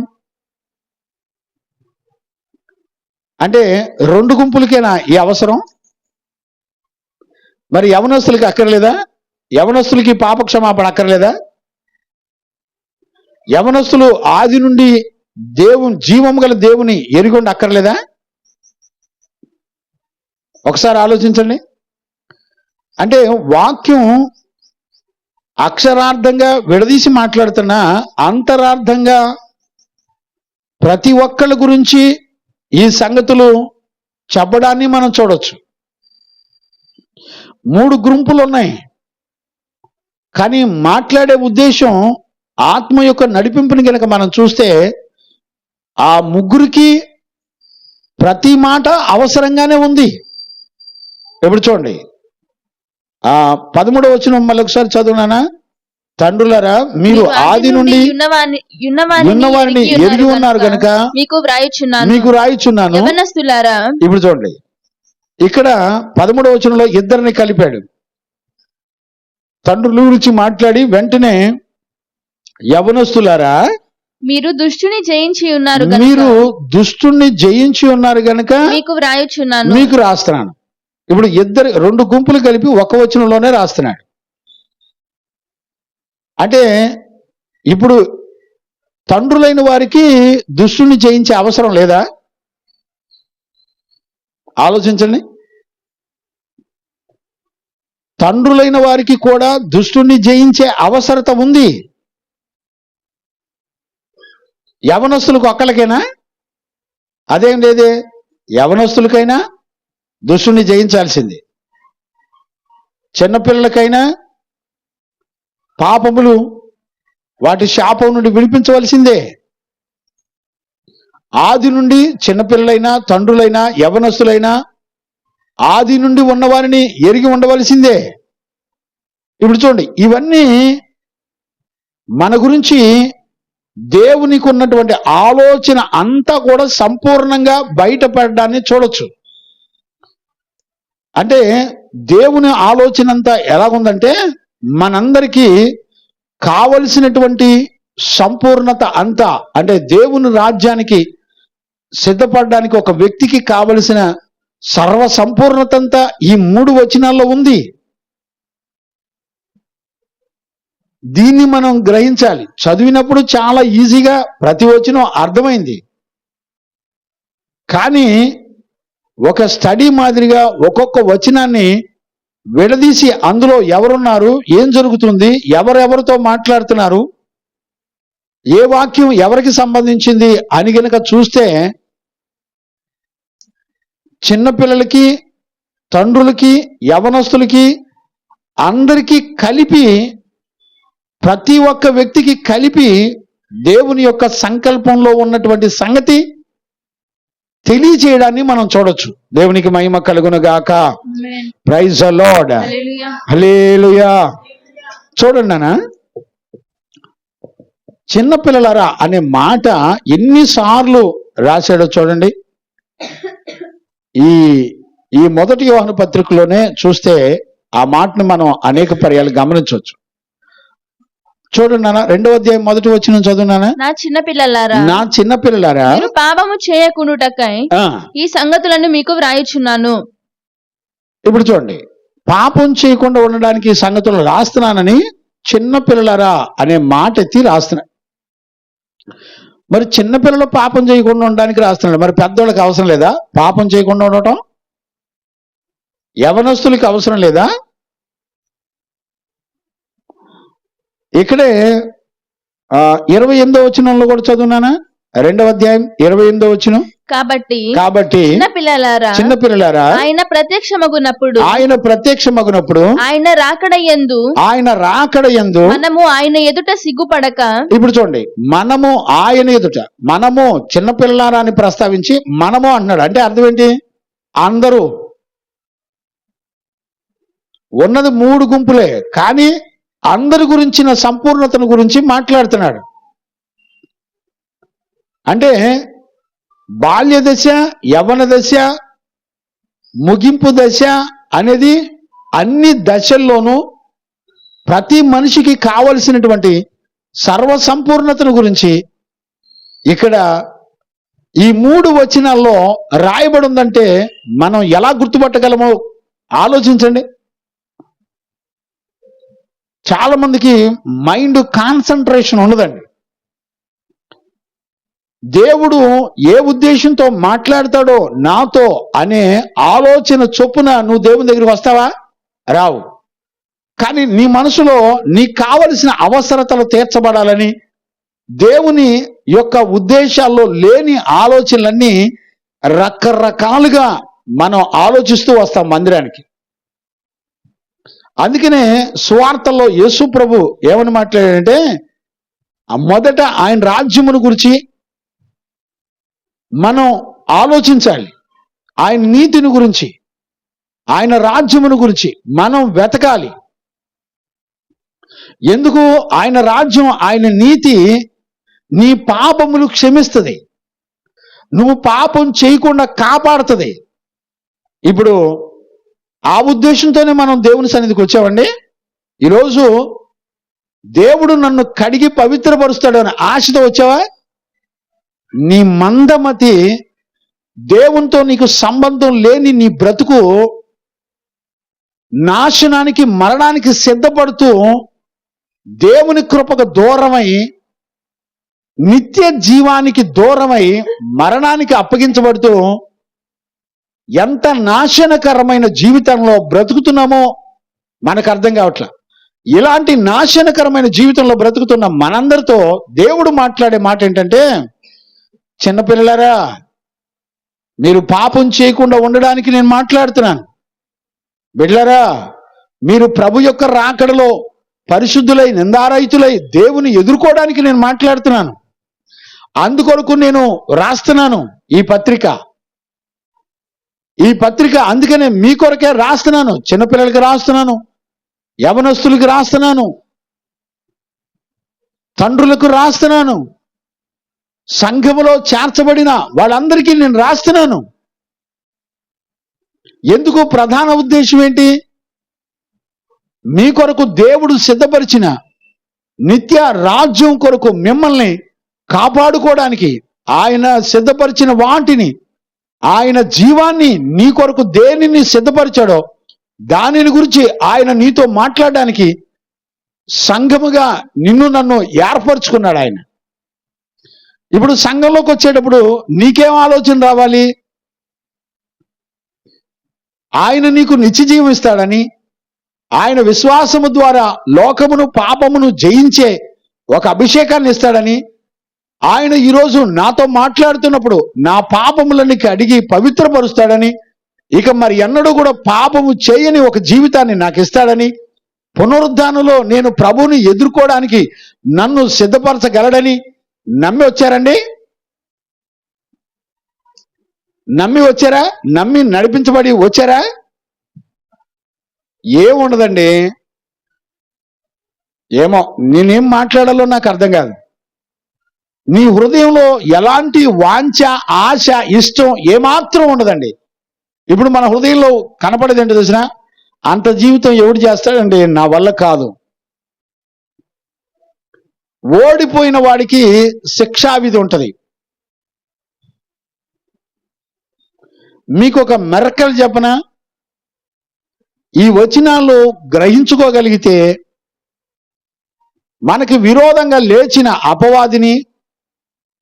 అంటే రెండు గుంపులకేనా ఈ అవసరం? మరి యవనస్తులకి అక్కర్లేదా? యవనస్తులకి పాప క్షమాపణ అక్కర్లేదా? యవనస్తులు ఆది నుండి జీవం గల దేవుని ఎరిగొండి అక్కర్లేదా? ఒకసారి ఆలోచించండి. అంటే వాక్యం అక్షరార్థంగా విడదీసి మాట్లాడుతున్నా అంతరార్థంగా ప్రతి ఒక్కళ్ళ గురించి ఈ సంగతులు చెప్పడాన్ని మనం చూడొచ్చు. మూడు గుంపులు ఉన్నాయి, కానీ మాట్లాడే ఉద్దేశం ఆత్మ యొక్క నడిపింపుని కనుక మనం చూస్తే ఆ ముగ్గురికి ప్రతి మాట అవసరంగానే ఉంది. ఇప్పుడు చూడండి, 13వ వచనం మళ్ళీ ఒకసారి చదువునానా? తండ్రులారా మీరు ఆది నుండి ఉన్నవారిని ఎరిగి ఉన్నారు కనుక మీకు రాయిచున్నాను. ఇప్పుడు చూడండి, ఇక్కడ 13వ వచనంలో ఇద్దరిని కలిపాడు. తండ్రుల గురించి మాట్లాడి వెంటనే యవనస్తులారా మీరు దుష్టుని జయించి ఉన్నారు గనుక మీకు రాస్తున్నాను. ఇప్పుడు రెండు గుంపులు కలిపి ఒక వచనంలోనే రాస్తున్నాడు. అంటే ఇప్పుడు తండ్రులైన వారికి దుష్టుని జయించే అవసరం లేదా? ఆలోచించండి. తండ్రులైన వారికి కూడా దుష్టుని జయించే అవసరత ఉంది. యవనస్తులకు ఒక్కళ్ళకైనా? అదేం లేదే, యవనస్తులకైనా దుష్టుని జయించాల్సింది. చిన్నపిల్లలకైనా పాపములు వాటి శాపం నుండి విడిపించవలసిందే. ఆది నుండి చిన్నపిల్లలైనా తండ్రులైనా యవనస్తులైనా ఆది నుండి ఉన్నవారిని ఎరిగి ఉండవలసిందే. ఇప్పుడు చూడండి, ఇవన్నీ మన గురించి దేవునికి ఉన్నటువంటి ఆలోచన అంతా కూడా సంపూర్ణంగా బయటపడడాన్ని చూడొచ్చు. అంటే దేవుని ఆలోచన అంతా ఎలాగుందంటే మనందరికీ కావలసినటువంటి సంపూర్ణత అంతా, అంటే దేవుని రాజ్యానికి సిద్ధపడడానికి ఒక వ్యక్తికి కావలసిన సర్వ సంపూర్ణత అంతా ఈ 3 వచనాల్లో ఉంది. దీన్ని మనం గ్రహించాలి. చదివినప్పుడు చాలా ఈజీగా ప్రతి వచనం అర్థమైంది, కానీ ఒక స్టడీ మాదిరిగా ఒక్కొక్క వచనాన్ని విడదీసి అందులో ఎవరున్నారు, ఏం జరుగుతుంది, ఎవరెవరితో మాట్లాడుతున్నారు, ఏ వాక్యం ఎవరికి సంబంధించింది అని గనక చూస్తే చిన్నపిల్లలకి తండ్రులకి యవనస్తులకి అందరికీ కలిపి, ప్రతి ఒక్క వ్యక్తికి కలిపి దేవుని యొక్క సంకల్పంలో ఉన్నటువంటి సంగతి తెలియచేయడాన్ని మనం చూడొచ్చు. దేవునికి మహిమ కలుగును గాక. Praise the lord. హల్లెలూయా. చూడండి నాన్న, చిన్నపిల్లలారా అనే మాట ఎన్నిసార్లు రాశాడో చూడండి. ఈ మొదటి యోహాను పత్రికలోనే చూస్తే ఆ మాటను మనం అనేక పర్యాలు గమనించవచ్చు. చూడండి నాన్న, 2వ అధ్యాయం మొదటి వచనం చదువునానా. నా చిన్న పిల్లలారా, నా చిన్న పిల్లలారా, మీరు పాపము చేయకుండుటకై ఆ, ఈ సంగతులను మీకు వ్రాయుచున్నాను. ఇప్పుడు చూడండి, పాపం చేయకుండా ఉండడానికి ఈ సంగతులు రాస్తున్నానని చిన్న పిల్లలారా అనే మాట ఎత్తి రాస్తున్నా. మరి చిన్న పిల్లలు పాపం చేయకుండా ఉండడానికి రాస్తున్నాడు, మరి పెద్దోళ్ళకి అవసరం లేదా పాపం చేయకుండా ఉండటం? యవనస్తులకి అవసరం లేదా? ఇక్కడే 28వ వచనంలో కూడా చదువునానా, 2వ అధ్యాయం 28వ వచనం. కాబట్టి చిన్న పిల్లలారా, ఆయన ప్రత్యక్షమగునప్పుడు ఆయన రాకడ యందు మనము ఆయన ఎదుట సిగ్గుపడక. ఇప్పుడు చూడండి, మనము ఆయన ఎదుట, మనము చిన్న పిల్లలారా అని ప్రస్తావించి మనము అంటున్నాడు. అంటే అర్థం ఏంటి? అందరూ ఉన్నది 3 గుంపులే, కానీ అందరి గురించిన సంపూర్ణతను గురించి మాట్లాడుతున్నాడు. అంటే బాల్య దశ, యవ్వన దశ, ముగింపు దశ అనేది అన్ని దశల్లోనూ ప్రతి మనిషికి కావలసినటువంటి సర్వసంపూర్ణతను గురించి ఇక్కడ ఈ 3 వచనాల్లో రాయబడి ఉందంటే మనం ఎలా గుర్తుపట్టగలమో ఆలోచించండి. చాలా మందికి మైండ్ కాన్సన్ట్రేషన్ ఉండదండి. దేవుడు ఏ ఉద్దేశంతో మాట్లాడతాడో నాతో అనే ఆలోచన చొప్పున నువ్వు దేవుని దగ్గరికి వస్తావా? రావు. కానీ నీ మనసులో నీకు కావలసిన అవసరతలు తీర్చబడాలని దేవుని యొక్క ఉద్దేశాల్లో లేని ఆలోచనలన్నీ రకరకాలుగా మనం ఆలోచిస్తూ వస్తాం మందిరానికి. అందుకనే సువార్తల్లో యేసు ప్రభు ఏమని మాట్లాడాడంటే, మొదట ఆయన రాజ్యమును గురించి మనం ఆలోచించాలి, ఆయన నీతిని గురించి, ఆయన రాజ్యమును గురించి మనం వెతకాలి. ఎందుకు? ఆయన రాజ్యం, ఆయన నీతి నీ పాపములు క్షమిస్తుంది, నువ్వు పాపం చేయకుండా కాపాడుతుంది. ఇప్పుడు ఆ ఉద్దేశంతోనే మనం దేవుని సన్నిధికి వచ్చామండి. ఈరోజు దేవుడు నన్ను కడిగి పవిత్రపరుస్తాడు అని ఆశతో వచ్చావా? నీ మందమతి, దేవునితో నీకు సంబంధం లేని నీ బ్రతుకు నాశనానికి, మరణానికి సిద్ధపడుతూ దేవుని కృపకు దూరమై, నిత్య జీవానికి దూరమై, మరణానికి అప్పగించబడుతూ ఎంత నాశనకరమైన జీవితంలో బ్రతుకుతున్నామో మనకు అర్థం కావట్లా. ఇలాంటి నాశనకరమైన జీవితంలో బ్రతుకుతున్న మనందరితో దేవుడు మాట్లాడే మాట ఏంటంటే, చిన్నపిల్లలారా, మీరు పాపం చేయకుండా ఉండడానికి నేను మాట్లాడుతున్నాను. బిడ్డలారా, మీరు ప్రభు యొక్క రాకడలో పరిశుద్ధులై నిందారహితులై దేవుని ఎదుర్కోవడానికి నేను మాట్లాడుతున్నాను. అందుకొరకు నేను రాస్తున్నాను ఈ పత్రిక. అందుకనే మీ కొరకే రాస్తున్నాను. చిన్నపిల్లలకి రాస్తున్నాను, యవనస్తులకి రాస్తున్నాను, తండ్రులకు రాస్తున్నాను, సంఘములో చేర్చబడిన వాళ్ళందరికీ నేను రాస్తున్నాను. ఎందుకు? ప్రధాన ఉద్దేశం ఏంటి? మీ కొరకు దేవుడు సిద్ధపరిచిన నిత్య రాజ్యం కొరకు మిమ్మల్ని కాపాడుకోవడానికి ఆయన సిద్ధపరిచిన వాటిని, ఆయన జీవాన్ని నీ కొరకు దేనిని సిద్ధపరిచాడో దానిని గురించి ఆయన నీతో మాట్లాడడానికి సంఘముగా నిన్ను నన్ను ఏర్పరచుకున్నాడు ఆయన. ఇప్పుడు సంఘంలోకి వచ్చేటప్పుడు నీకేం ఆలోచన రావాలి? ఆయన నీకు నిత్యజీవం ఇస్తాడని, ఆయన విశ్వాసము ద్వారా లోకమును పాపమును జయించే ఒక అభిషేకాన్ని ఇస్తాడని, ఆయన ఈరోజు నాతో మాట్లాడుతున్నప్పుడు నా పాపములని అడిగి పవిత్రపరుస్తాడని, ఇక మరి ఎన్నడూ కూడా పాపము చేయని ఒక జీవితాన్ని నాకు ఇస్తాడని, పునరుద్ధానంలో నేను ప్రభువుని ఎదుర్కోవడానికి నన్ను సిద్ధపరచగలడని నమ్మి వచ్చారండి. నమ్మి వచ్చారా? నమ్మి నడిపించబడి వచ్చారా? ఏముండదండి. ఏమో నేనేం మాట్లాడాలో నాకు అర్థం కాదు. నీ హృదయంలో ఎలాంటి వాంఛ, ఆశ, ఇష్టం ఏమాత్రం ఉండదండి. ఇప్పుడు మన హృదయంలో కనపడేది ఏంటో తెలిసిన, అంత జీవితం ఎవడు చేస్తాడండి, నా వల్ల కాదు. ఓడిపోయిన వాడికి శిక్షావిధి ఉంటది. మీకు ఒక మెరకల్ చెప్పనా, ఈ వచనాలు గ్రహించుకోగలిగితే మనకి విరోధంగా లేచిన అపవాదిని,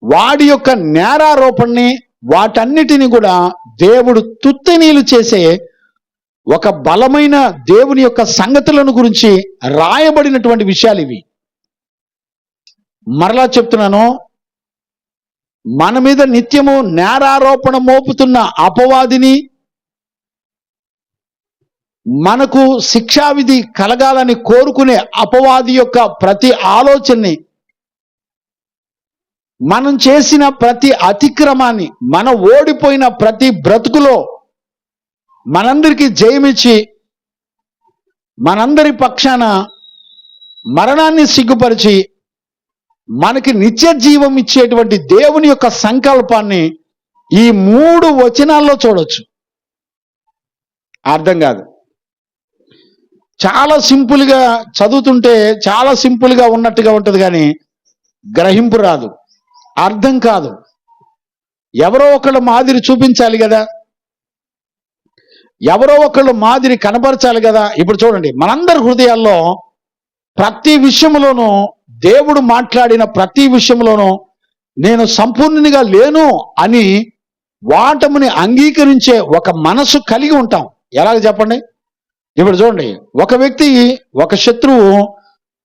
వాడి యొక్క నేరారోపణని, వాటన్నిటిని కూడా దేవుడు తుత్తినీలు చేసే ఒక బలమైన దేవుని యొక్క సంగతులను గురించి రాయబడినటువంటి విషయాలు ఇవి. మరలా చెప్తున్నాను, మన మీద నిత్యము నేరారోపణ మోపుతున్న అపవాదిని, మనకు శిక్షావిధి కలగాలని కోరుకునే అపవాది యొక్క ప్రతి ఆలోచనని, మనం చేసిన ప్రతి అతిక్రమాన్ని, మనం ఓడిపోయిన ప్రతి బ్రతుకులో మనందరికీ జయమిచ్చి మనందరి పక్షాన మరణాన్ని సిగ్గుపరిచి మనకి నిత్య జీవం ఇచ్చేటువంటి దేవుని యొక్క సంకల్పాన్ని ఈ 3 వచనాల్లో చూడొచ్చు. అర్థం కాదు, చాలా సింపుల్గా చదువుతుంటే చాలా సింపుల్గా ఉన్నట్టుగా ఉంటుంది, కానీ గ్రహింపు రాదు, అర్థం కాదు. ఎవరో ఒకళ్ళు మాదిరి చూపించాలి కదా, ఎవరో ఒకళ్ళు మాదిరి కనపరచాలి కదా. ఇప్పుడు చూడండి, మనందరి హృదయాల్లో ప్రతి విషయంలోనూ, దేవుడు మాట్లాడిన ప్రతి విషయంలోనూ నేను సంపూర్ణునిగా లేను అని వాటముని అంగీకరించే ఒక మనసు కలిగి ఉంటాం. ఎలాగ చెప్పండి? ఇప్పుడు చూడండి, ఒక వ్యక్తి, ఒక శత్రువు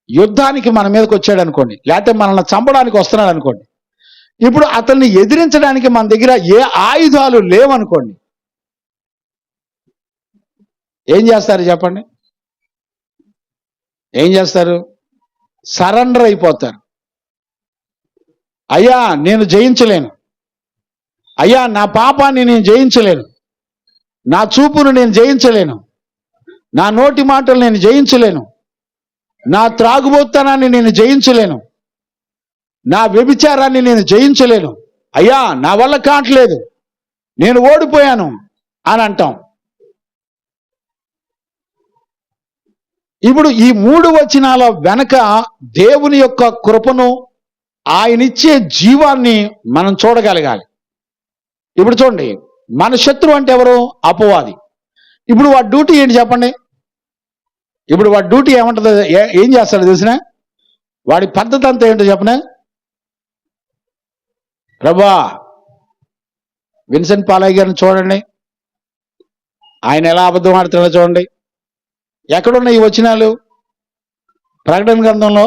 యుద్ధానికి మన మీదకి వచ్చాడు అనుకోండి, లేకపోతే మనల్ని చంపడానికి వస్తున్నాడు అనుకోండి. ఇప్పుడు అతన్ని ఎదిరించడానికి మన దగ్గర ఏ ఆయుధాలు లేవనుకోండి, ఏం చేస్తారు చెప్పండి? ఏం చేస్తారు? సరెండర్ అయిపోతారు. అయ్యా నేను జయించలేను, అయ్యా నా పాపాన్ని నేను జయించలేను, నా చూపును నేను జయించలేను, నా నోటి మాటలు నేను జయించలేను, నా త్రాగుబోతనాన్ని నేను జయించలేను, నా వ్యభిచారాన్ని నేను జయించలేను, అయ్యా నా వల్ల కావట్లేదు, నేను ఓడిపోయాను అని అంటాం. ఇప్పుడు ఈ 3 వచనాల వెనక దేవుని యొక్క కృపను, ఆయనిచ్చే జీవాన్ని మనం చూడగలగాలి. ఇప్పుడు చూడండి, మన శత్రువు అంటే ఎవరు? అపవాది. ఇప్పుడు వాడి డ్యూటీ ఏంటి చెప్పండి? ఇప్పుడు వాడి డ్యూటీ ఏమంటుందో, ఏం చేస్తాడో తెలిసిన? వాడి పద్ధతి అంతా ఏంటో చెప్పనా? ప్రభా, విన్సెంట్ పాలయ్య గారిని చూడండి, ఆయన ఎలా అబద్ధం ఆడుతున్నాడో చూడండి. ఎక్కడున్నాయి ఈ వచనాలు? ప్రకటన గ్రంథంలో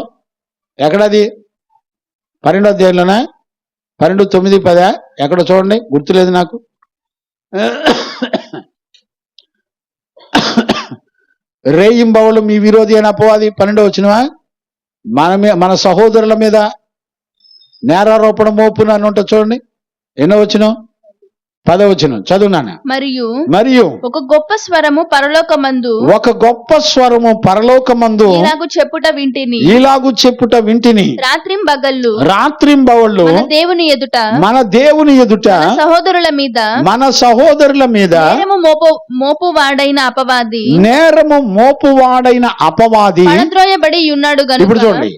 ఎక్కడది? 12వ అధ్యాయంలోనా? 12, 9, 10 ఎక్కడో చూడండి, గుర్తులేదు నాకు. రేయింబవళ్ళు మీ విరోధి అయిన అపవాది 12వ వచనమా? మన సహోదరుల మీద నేరారోపణ మోపును అని ఉంటుంది చూడండి. ఎన్నో వచనం? 10వ వచనం చదువునాను. మరియు ఒక గొప్ప స్వరము పరలోకమందు ఇలాగు చెప్పుట వింటిని రాత్రింబవళ్ళు మన దేవుని ఎదుట మన సహోదరుల మీద నేరము మోపువాడైన అపవాది పడద్రోయబడి ఉన్నాడు గనుక. ఇప్పుడు చూడండి,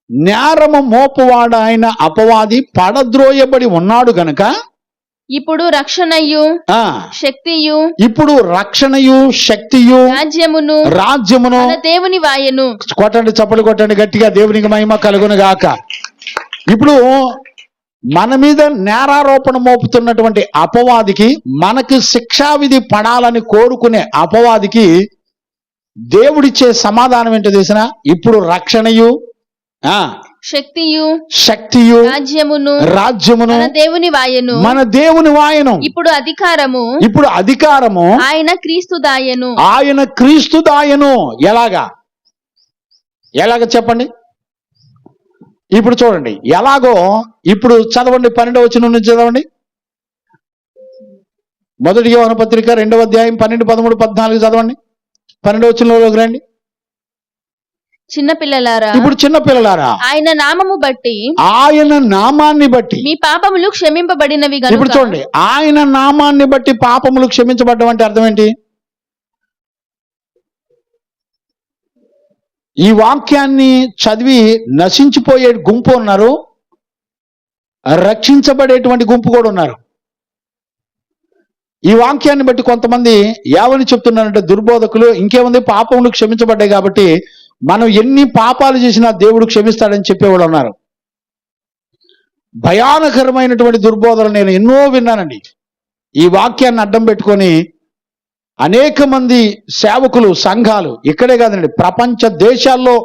నేరము మోపువాడైన అపవాది పడద్రోయబడి ఉన్నాడు గనుక ఇప్పుడు రక్షణయు శక్తియు రాజ్యమును మన దేవుని వాయను. కొట్టండి, చప్పలు కొట్టండి గట్టిగా, దేవునికి మహిమ కలుగును గాక. ఇప్పుడు మన మీద నేరారోపణ మోపుతున్నటువంటి అపవాదికి, మనకు శిక్షావిధి పడాలని కోరుకునే అపవాదికి దేవుడిచ్చే సమాధానం ఏంటో తెలిసిన? ఇప్పుడు రక్షణయు శక్తియు రాజ్యమును మన దేవుని వాయను. ఇప్పుడు అధికారము ఆయన క్రీస్తు దాయను. ఎలాగా చెప్పండి? ఇప్పుడు చూడండి ఎలాగో. ఇప్పుడు చదవండి, 12వ వచనం నుంచి చదవండి. 1 యోహాను పత్రిక 2వ అధ్యాయం 12, 13, 14 చదవండి. 12వ వచనంలోకి రండి. చిన్న పిల్లలారా, ఇప్పుడు చిన్న పిల్లలారా, ఆయన నామము బట్టి ఆయన నామాన్ని బట్టి మీ పాపములు క్షమింపబడినవి ఇప్పుడు గనుక. చూడండి, ఆయన నామాన్ని బట్టి పాపములు క్షమించబడ్డం అంటే అర్థం ఏంటి? ఈ వాక్యాన్ని చదివి నశించిపోయే గుంపు ఉన్నారు, రక్షించబడేటువంటి గుంపు కూడా ఉన్నారు. ఈ వాక్యాన్ని బట్టి కొంతమంది ఏమని చెప్తున్నారంటే దుర్బోధకులు, ఇంకేముంది పాపములు క్షమించబడ్డాయి కాబట్టి మనం ఎన్ని పాపాలు చేసినా దేవుడు క్షమిస్తాడని చెప్పేవాళ్ళు ఉన్నారు. భయానకరమైనటువంటి దుర్బోధనలు నేను ఎన్నో విన్నానండి. ఈ వాక్యాన్ని అడ్డం పెట్టుకొని అనేక మంది సేవకులు, సంఘాలు, ఇక్కడే కాదండి ప్రపంచ దేశాల్లో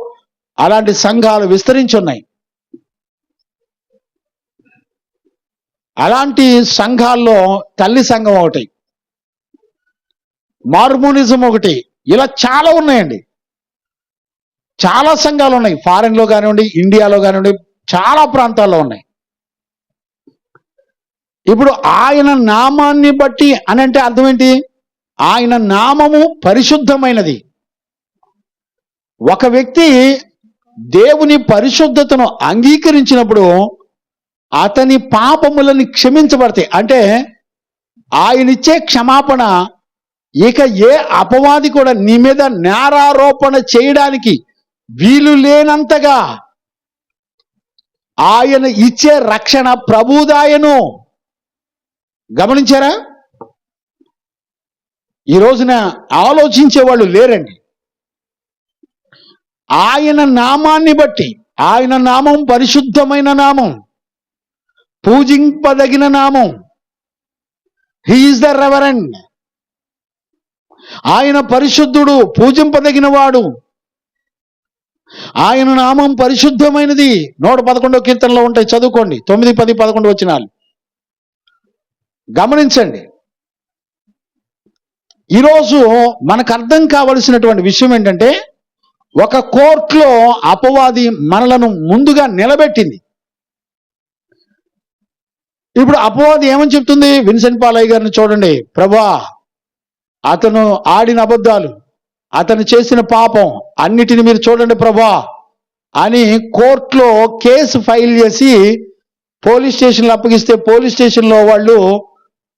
అలాంటి సంఘాలు విస్తరించి ఉన్నాయి. అలాంటి సంఘాల్లో తల్లి సంఘం ఒకటి, మార్మోనిజం ఒకటి, ఇలా చాలా ఉన్నాయండి. చాలా సంఘాలు ఉన్నాయి, ఫారెన్లో కానివ్వండి, ఇండియాలో కానివ్వండి, చాలా ప్రాంతాల్లో ఉన్నాయి. ఇప్పుడు ఆయన నామాన్ని బట్టి అని అంటే అర్థం ఏంటి? ఆయన నామము పరిశుద్ధమైనది. ఒక వ్యక్తి దేవుని పరిశుద్ధతను అంగీకరించినప్పుడు అతని పాపములని క్షమించబడతాయి. అంటే ఆయనిచ్చే క్షమాపణ ఇక ఏ అపవాది కూడా నీ మీద నేరారోపణ చేయడానికి వీలు లేనంతగా ఆయన ఇచ్చే రక్షణ ప్రభుదాయను. గమనించారా? ఈ రోజున ఆలోచించే వాళ్ళు లేరండి. ఆయన నామాన్ని బట్టి, ఆయన నామం పరిశుద్ధమైన నామం, పూజింపదగిన నామం. He is the reverend. ఆయన పరిశుద్ధుడు, పూజింపదగిన వాడు. ఆయన నామం పరిశుద్ధమైనది. 111వ కీర్తనలో ఉంటాయి, చదువుకోండి. 9, 10, 11 వచనాలు గమనించండి. ఈరోజు మనకు అర్థం కావలసినటువంటి విషయం ఏంటంటే, ఒక కోర్టులో అపవాది మనలను ముందుగా నిలబెట్టింది. ఇప్పుడు అపవాది ఏమని చెప్తుంది? విన్సెంట్ పాలయ్య గారిని చూడండి. ప్రభా, అతను ఆడిన అబద్ధాలు, అతను చేసిన పాపం అన్నిటిని మీరు చూడండి ప్రభా అని కోర్టులో కేసు ఫైల్ చేసి పోలీస్ స్టేషన్లో అప్పగిస్తే, పోలీస్ స్టేషన్లో వాళ్ళు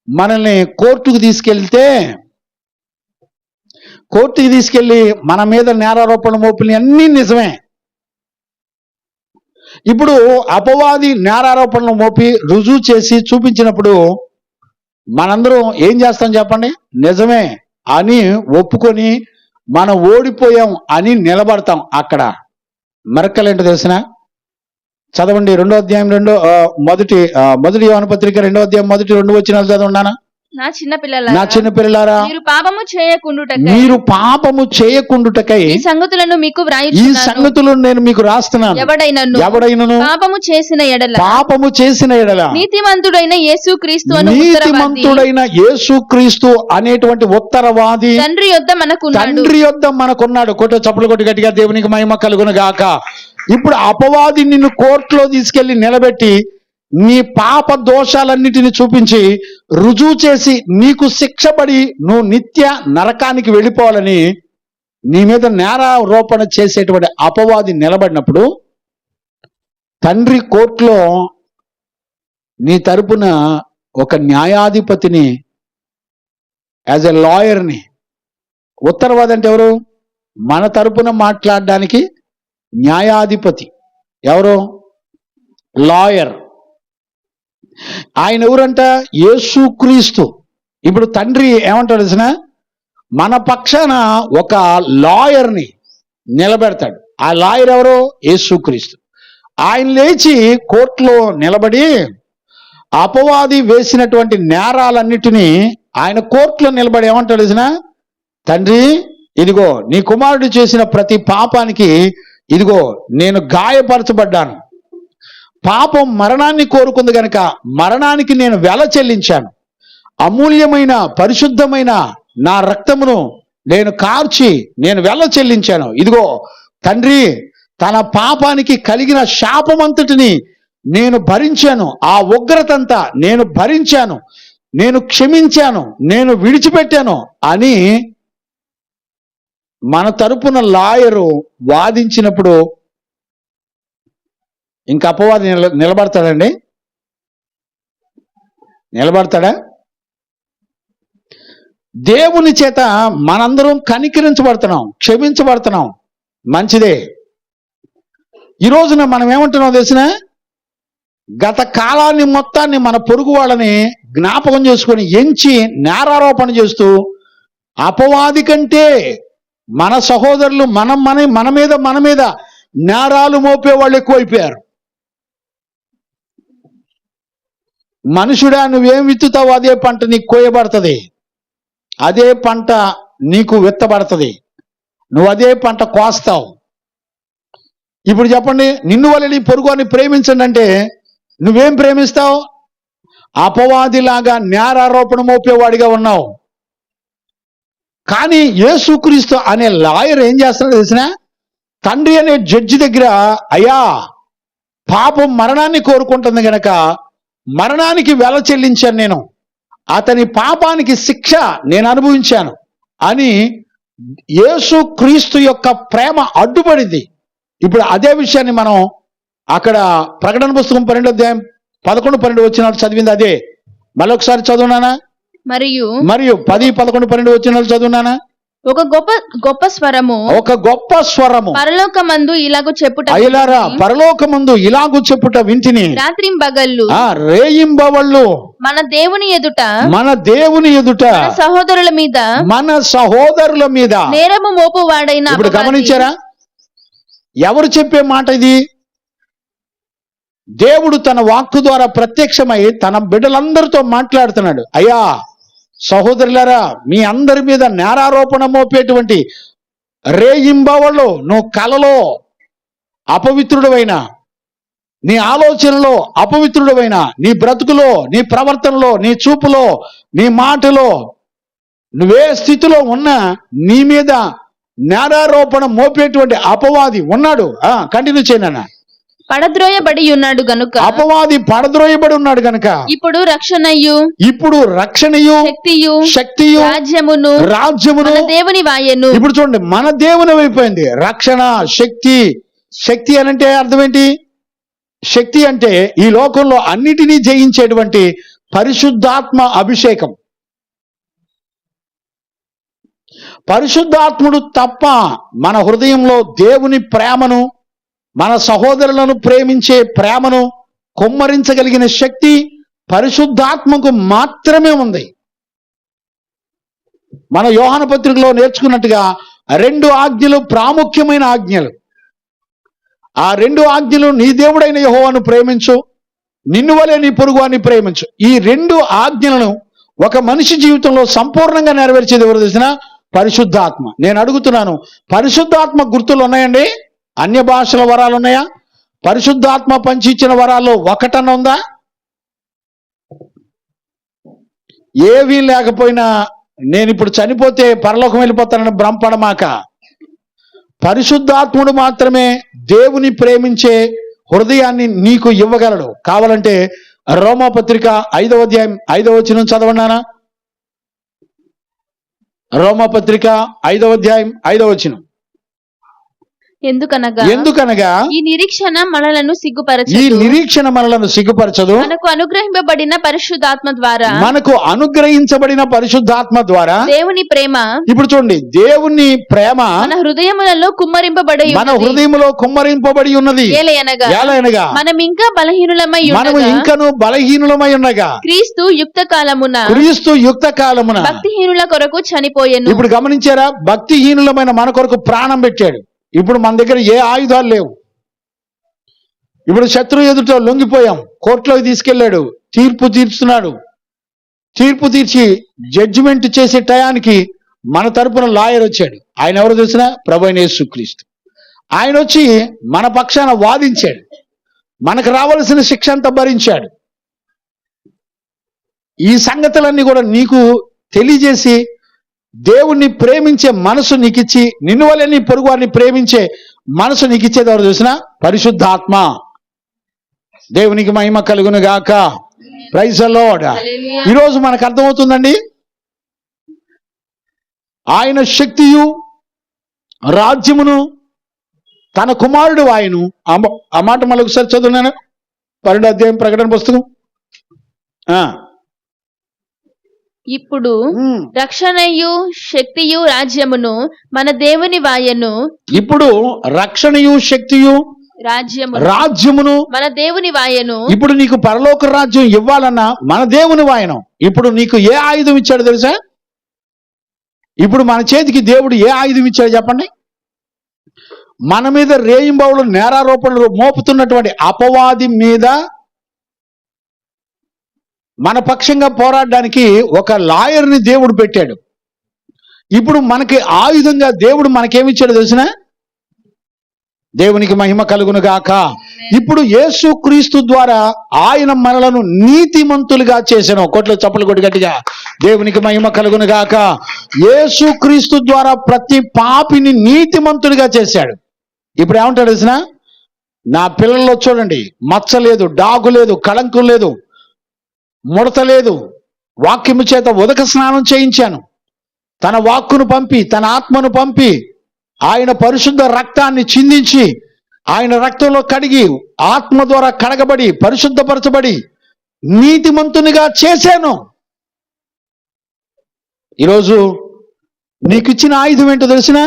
మనల్ని కోర్టుకు తీసుకెళ్ళి మన మీద నేరారోపణ మోపుల్ని అన్నీ నిజమే. ఇప్పుడు అపవాది నేరారోపణలు మోపి రుజువు చేసి చూపించినప్పుడు మనందరం ఏం చేస్తాం చెప్పండి? నిజమే అని ఒప్పుకొని మనం ఓడిపోయాం అని నిలబడతాం. అక్కడ మరకలేంటో తెలిసిన? చదవండి 2వ అధ్యాయం మొదటి యోహాను పత్రిక 2వ అధ్యాయం 1-2 వచనాలు చదవండి. నా చిన్న పిల్లలారా, మీరు పాపము చేయకుండుటకై ఈ సంగతులను మీకు ఈ సంగతులను నేను మీకు రాస్తున్నాను. ఎవడైనను పాపము చేసిన ఎడల నీతిమంతుడైన యేసుక్రీస్తు అనేటువంటి ఉత్తరవాది తండ్రి యొద్ద మనకున్నాడు. కొట్టు చప్పులు కొట్టి గట్టిగా దేవునికి మహిమ కలుగును గాక. ఇప్పుడు అపవాది నిన్ను కోర్టులో తీసుకెళ్లి నిలబెట్టి నీ పాప దోషాలన్నిటిని చూపించి రుజువు చేసి నీకు శిక్షపడి నువ్వు నిత్య నరకానికి వెళ్ళిపోవాలని నీ మీద నేరారోపణ చేసేటువంటి అపవాది నిలబడినప్పుడు తండ్రి కోర్టులో నీ తరపున ఒక న్యాయాధిపతిని, యాజ్ ఎ లాయర్ని, ఉత్తరవాది అంటే ఎవరు? మన తరపున మాట్లాడడానికి న్యాయాధిపతి ఎవరు? లాయర్. ఆయన ఎవరంట? యేసుక్రీస్తు. ఇప్పుడు తండ్రి ఏమంటాడు తెలిసిన? మన పక్షాన ఒక లాయర్ని నిలబెడతాడు. ఆ లాయర్ ఎవరు? యేసుక్రీస్తు. ఆయన లేచి కోర్టులో నిలబడి అపవాది వేసినటువంటి నేరాలన్నిటినీ ఆయన కోర్టులో నిలబడి ఏమంటాడు తెలిసిన? తండ్రి, ఇదిగో నీ కుమారుడు చేసిన ప్రతి పాపానికి ఇదిగో నేను గాయపరచబడ్డాను. పాపం మరణాన్ని కోరుకుంది గనక మరణానికి నేను వెల చెల్లించాను. అమూల్యమైన పరిశుద్ధమైన నా రక్తమును నేను కార్చి నేను వెల చెల్లించాను. ఇదిగో తండ్రి, తన పాపానికి కలిగిన శాపమంతటిని నేను భరించాను. ఆ ఉగ్రతంతా నేను భరించాను, నేను క్షమించాను, నేను విడిచిపెట్టాను అని మన తరపున లాయరు వాదించినప్పుడు ఇంకా అపవాది నిలబడతాడండి? నిలబడతాడా? దేవుని చేత మనందరం కనికరించబడుతున్నాం, క్షమించబడుతున్నాం, మంచిదే. ఈ రోజున మనం ఏమంటున్నాం తెలిసిన, గత కాలాన్ని మొత్తాన్ని మన పొరుగు వాళ్ళని జ్ఞాపకం చేసుకొని ఎంచి నేరారోపణ చేస్తూ అపవాది కంటే మన సహోదరులు మన మీద నేరాలు మోపే వాళ్ళు ఎక్కువైపోయారు. మనుషుడా, నువ్వేం విత్తుతావు అదే పంట నీకు కోయబడుతుంది, అదే పంట నీకు విత్తబడుతుంది, నువ్వు అదే పంట కోస్తావు. ఇప్పుడు చెప్పండి, నిన్ను వల్ల నీ పొరుగుని ప్రేమించండి అంటే నువ్వేం ప్రేమిస్తావు? అపవాదిలాగా నేరారోపణ మోపేవాడిగా ఉన్నావు. కానీ యేసుక్రీస్తు అనే లాయర్ ఏం చేస్తున్నాడు తెలిసిన, తండ్రి అనే జడ్జి దగ్గర, అయ్యా పాపం మరణాన్ని కోరుకుంటుంది గనక మరణానికి వెల చెల్లించాను నేను, అతని పాపానికి శిక్ష నేను అనుభవించాను అని యేసుక్రీస్తు యొక్క ప్రేమ అడ్డుపడింది. ఇప్పుడు అదే విషయాన్ని మనం అక్కడ ప్రకటన పుస్తకం 12వ అధ్యాయం 11-12 వచ్చినాడు చదివింది అదే. మరొకసారి చదువునానా? మరియు 10, 11, 12 వచ్చినాడు చదువునానా? ఒక గొప్ప స్వరము పరలోకమందు ఇలాగు చెప్పుట పరలోకమందు ఇలాగు చెప్పుట వింటిని, రాత్రింబగళ్ళు రేయింబవళ్ళు మన దేవుని ఎదుట మన సహోదరుల మీద నేరము మోపువాడైన. ఇప్పుడు గమనించారా? ఎవరు చెప్పే మాట ఇది? దేవుడు తన వాక్కు ద్వారా ప్రత్యక్షమై తన బిడ్డలందరితో మాట్లాడుతున్నాడు. అయ్యా సహోదరులారా, మీ అందరి మీద నేరారోపణ మోపేటువంటి రేయింబవళ్ళు, నువ్వు కలలో అపవిత్రుడవైన, నీ ఆలోచనలో అపవిత్రుడవైన, నీ బ్రతుకులో, నీ ప్రవర్తనలో, నీ చూపులో, నీ మాటలో, నువ్వే స్థితిలో ఉన్నా నీ మీద నేరారోపణ మోపేటువంటి అపవాది ఉన్నాడు. కంటిన్యూ చేయనా? పడద్రోయబడి ఉన్నాడు గనుక, అపవాది పడద్రోయబడి ఉన్నాడు గనుక ఇప్పుడు రక్షణయు శక్తియు రాజ్యమును దేవుని వాయెను. ఇప్పుడు చూడండి, మన దేవుని అయిపోయింది రక్షణ, శక్తి అనంటే అర్థం ఏంటి? శక్తి అంటే ఈ లోకంలో అన్నిటినీ జయించేటువంటి పరిశుద్ధాత్మ అభిషేకం. పరిశుద్ధాత్ముడు తప్ప మన హృదయంలో దేవుని ప్రేమను, మన సహోదరులను ప్రేమించే ప్రేమను కుమ్మరించగలిగిన శక్తి పరిశుద్ధాత్మకు మాత్రమే ఉంది. మన యోహాను పత్రికలో నేర్చుకున్నట్టుగా 2 ఆజ్ఞలు ప్రాముఖ్యమైన ఆజ్ఞలు. ఆ 2 ఆజ్ఞలు, నీ దేవుడైన యెహోవాను ప్రేమించు, నిన్ను వలె నీ పొరుగువాన్ని ప్రేమించు. ఈ 2 ఆజ్ఞలను ఒక మనిషి జీవితంలో సంపూర్ణంగా నెరవేర్చేది ఎవరు తెలిసిన? పరిశుద్ధాత్మ. నేను అడుగుతున్నాను, పరిశుద్ధాత్మ గుర్తులు ఉన్నాయండి? అన్య భాషల వరాలు ఉన్నాయా? పరిశుద్ధాత్మ పంచిచ్చిన వరాల్లో ఒకటన్న ఉందా? ఏవీ లేకపోయినా నేను ఇప్పుడు చనిపోతే పరలోకం వెళ్ళిపోతానని భ్రమపడమాక. పరిశుద్ధాత్ముడు మాత్రమే దేవుని ప్రేమించే హృదయాన్ని నీకు ఇవ్వగలడు. కావాలంటే రోమాపత్రిక 5వ అధ్యాయం 5వ వచనం చదవన్నానా? రోమాపత్రిక 5వ అధ్యాయం 5వ వచనం. ఎందుకనగా ఈ నిరీక్షణ మనలను సిగ్గుపరచదు. మనకు అనుగ్రహింపబడిన పరిశుద్ధాత్మ ద్వారా దేవుని ప్రేమ, ఇప్పుడు చూడండి, దేవుని ప్రేమ మన హృదయములలో కుమ్మరింపబడి ఉన్నది. ఏలయనగా మనం ఇంకను బలహీనులమై ఉండగా క్రీస్తు యుక్త కాలమున భక్తిహీనుల కొరకు చనిపోయెను. ఇప్పుడు గమనించారా? భక్తిహీనులమైన మన కొరకు ప్రాణం పెట్టాడు. ఇప్పుడు మన దగ్గర ఏ ఆయుధాలు లేవు. ఇప్పుడు శత్రువు ఎదుట లొంగిపోయాం, కోర్టులోకి తీసుకెళ్లాడు, తీర్పు తీర్చుతున్నాడు. తీర్పు తీర్చి జడ్జిమెంట్ చేసే టయానికి మన తరపున లాయర్ వచ్చాడు. ఆయన ఎవరు తెలిసిన? ప్రభువైన యేసుక్రీస్తు. ఆయన వచ్చి మన పక్షాన వాదించాడు, మనకు రావాల్సిన శిక్ష అంతా భరించాడు. ఈ సంగతులన్నీ కూడా నీకు తెలియజేసి దేవుణ్ణి ప్రేమించే మనసు నీకిచ్చి, నిన్ను వల్లే నీ పొరుగువారిని ప్రేమించే మనసు నీకిచ్చేది ఎవరు చూసినా? పరిశుద్ధాత్మ. దేవునికి మహిమ కలుగును గాక. Praise the Lord. ఈరోజు మనకు అర్థమవుతుందండి, ఆయన శక్తియు రాజ్యమును తన కుమారుడు ఆయను. ఆ మాట మళ్ళీ ఒకసారి చదువున్నాను. 12వ అధ్యాయం ప్రకటన పుస్తకం. ఇప్పుడు రక్షణయు శక్తియు రాజ్యమును మన దేవుని వాయను. ఇప్పుడు రక్షణయు శక్తియు రాజ్యమును మన దేవుని వాయను. ఇప్పుడు నీకు పరలోక రాజ్యం ఇవ్వాలన్నా మన దేవుని వాయనం. ఇప్పుడు నీకు ఏ ఆయుధం ఇచ్చాడు తెలుసా? ఇప్పుడు మన చేతికి దేవుడు ఏ ఆయుధం ఇచ్చాడు చెప్పండి? మన మీద రేయింబవులు నేరారోపణలు మోపుతున్నటువంటి అపవాది మీద మన పక్షంగా పోరాడడానికి ఒక లాయర్ని దేవుడు పెట్టాడు. ఇప్పుడు మనకి ఆయుధంగా దేవుడు మనకేమిచ్చాడు తెలిసిన? దేవునికి మహిమ కలుగును గాక. ఇప్పుడు యేసు క్రీస్తు ద్వారా ఆయన మనలను నీతిమంతులుగా చేశాను. కొట్లు చప్పలు కొట్టి గట్టిగా దేవునికి మహిమ కలుగును గాక. యేసు క్రీస్తు ద్వారా ప్రతి పాపిని నీతిమంతుడిగా చేశాడు. ఇప్పుడు ఏమంటాడు తెలిసిన? నా పిల్లల్లో చూడండి, మచ్చ లేదు, డాగు లేదు, కళంకం లేదు, ముడత లేదు. వాక్యము చేత ఉదక స్నానం చేయించాను. తన వాక్కును పంపి, తన ఆత్మను పంపి, ఆయన పరిశుద్ధ రక్తాన్ని చిందించి, ఆయన రక్తంలో కడిగి, ఆత్మ ద్వారా కడగబడి, పరిశుద్ధపరచబడి నీతిమంతునిగా చేశాను. ఈరోజు నీకు ఇచ్చిన ఆయుధం ఏంటో తెలిసిన?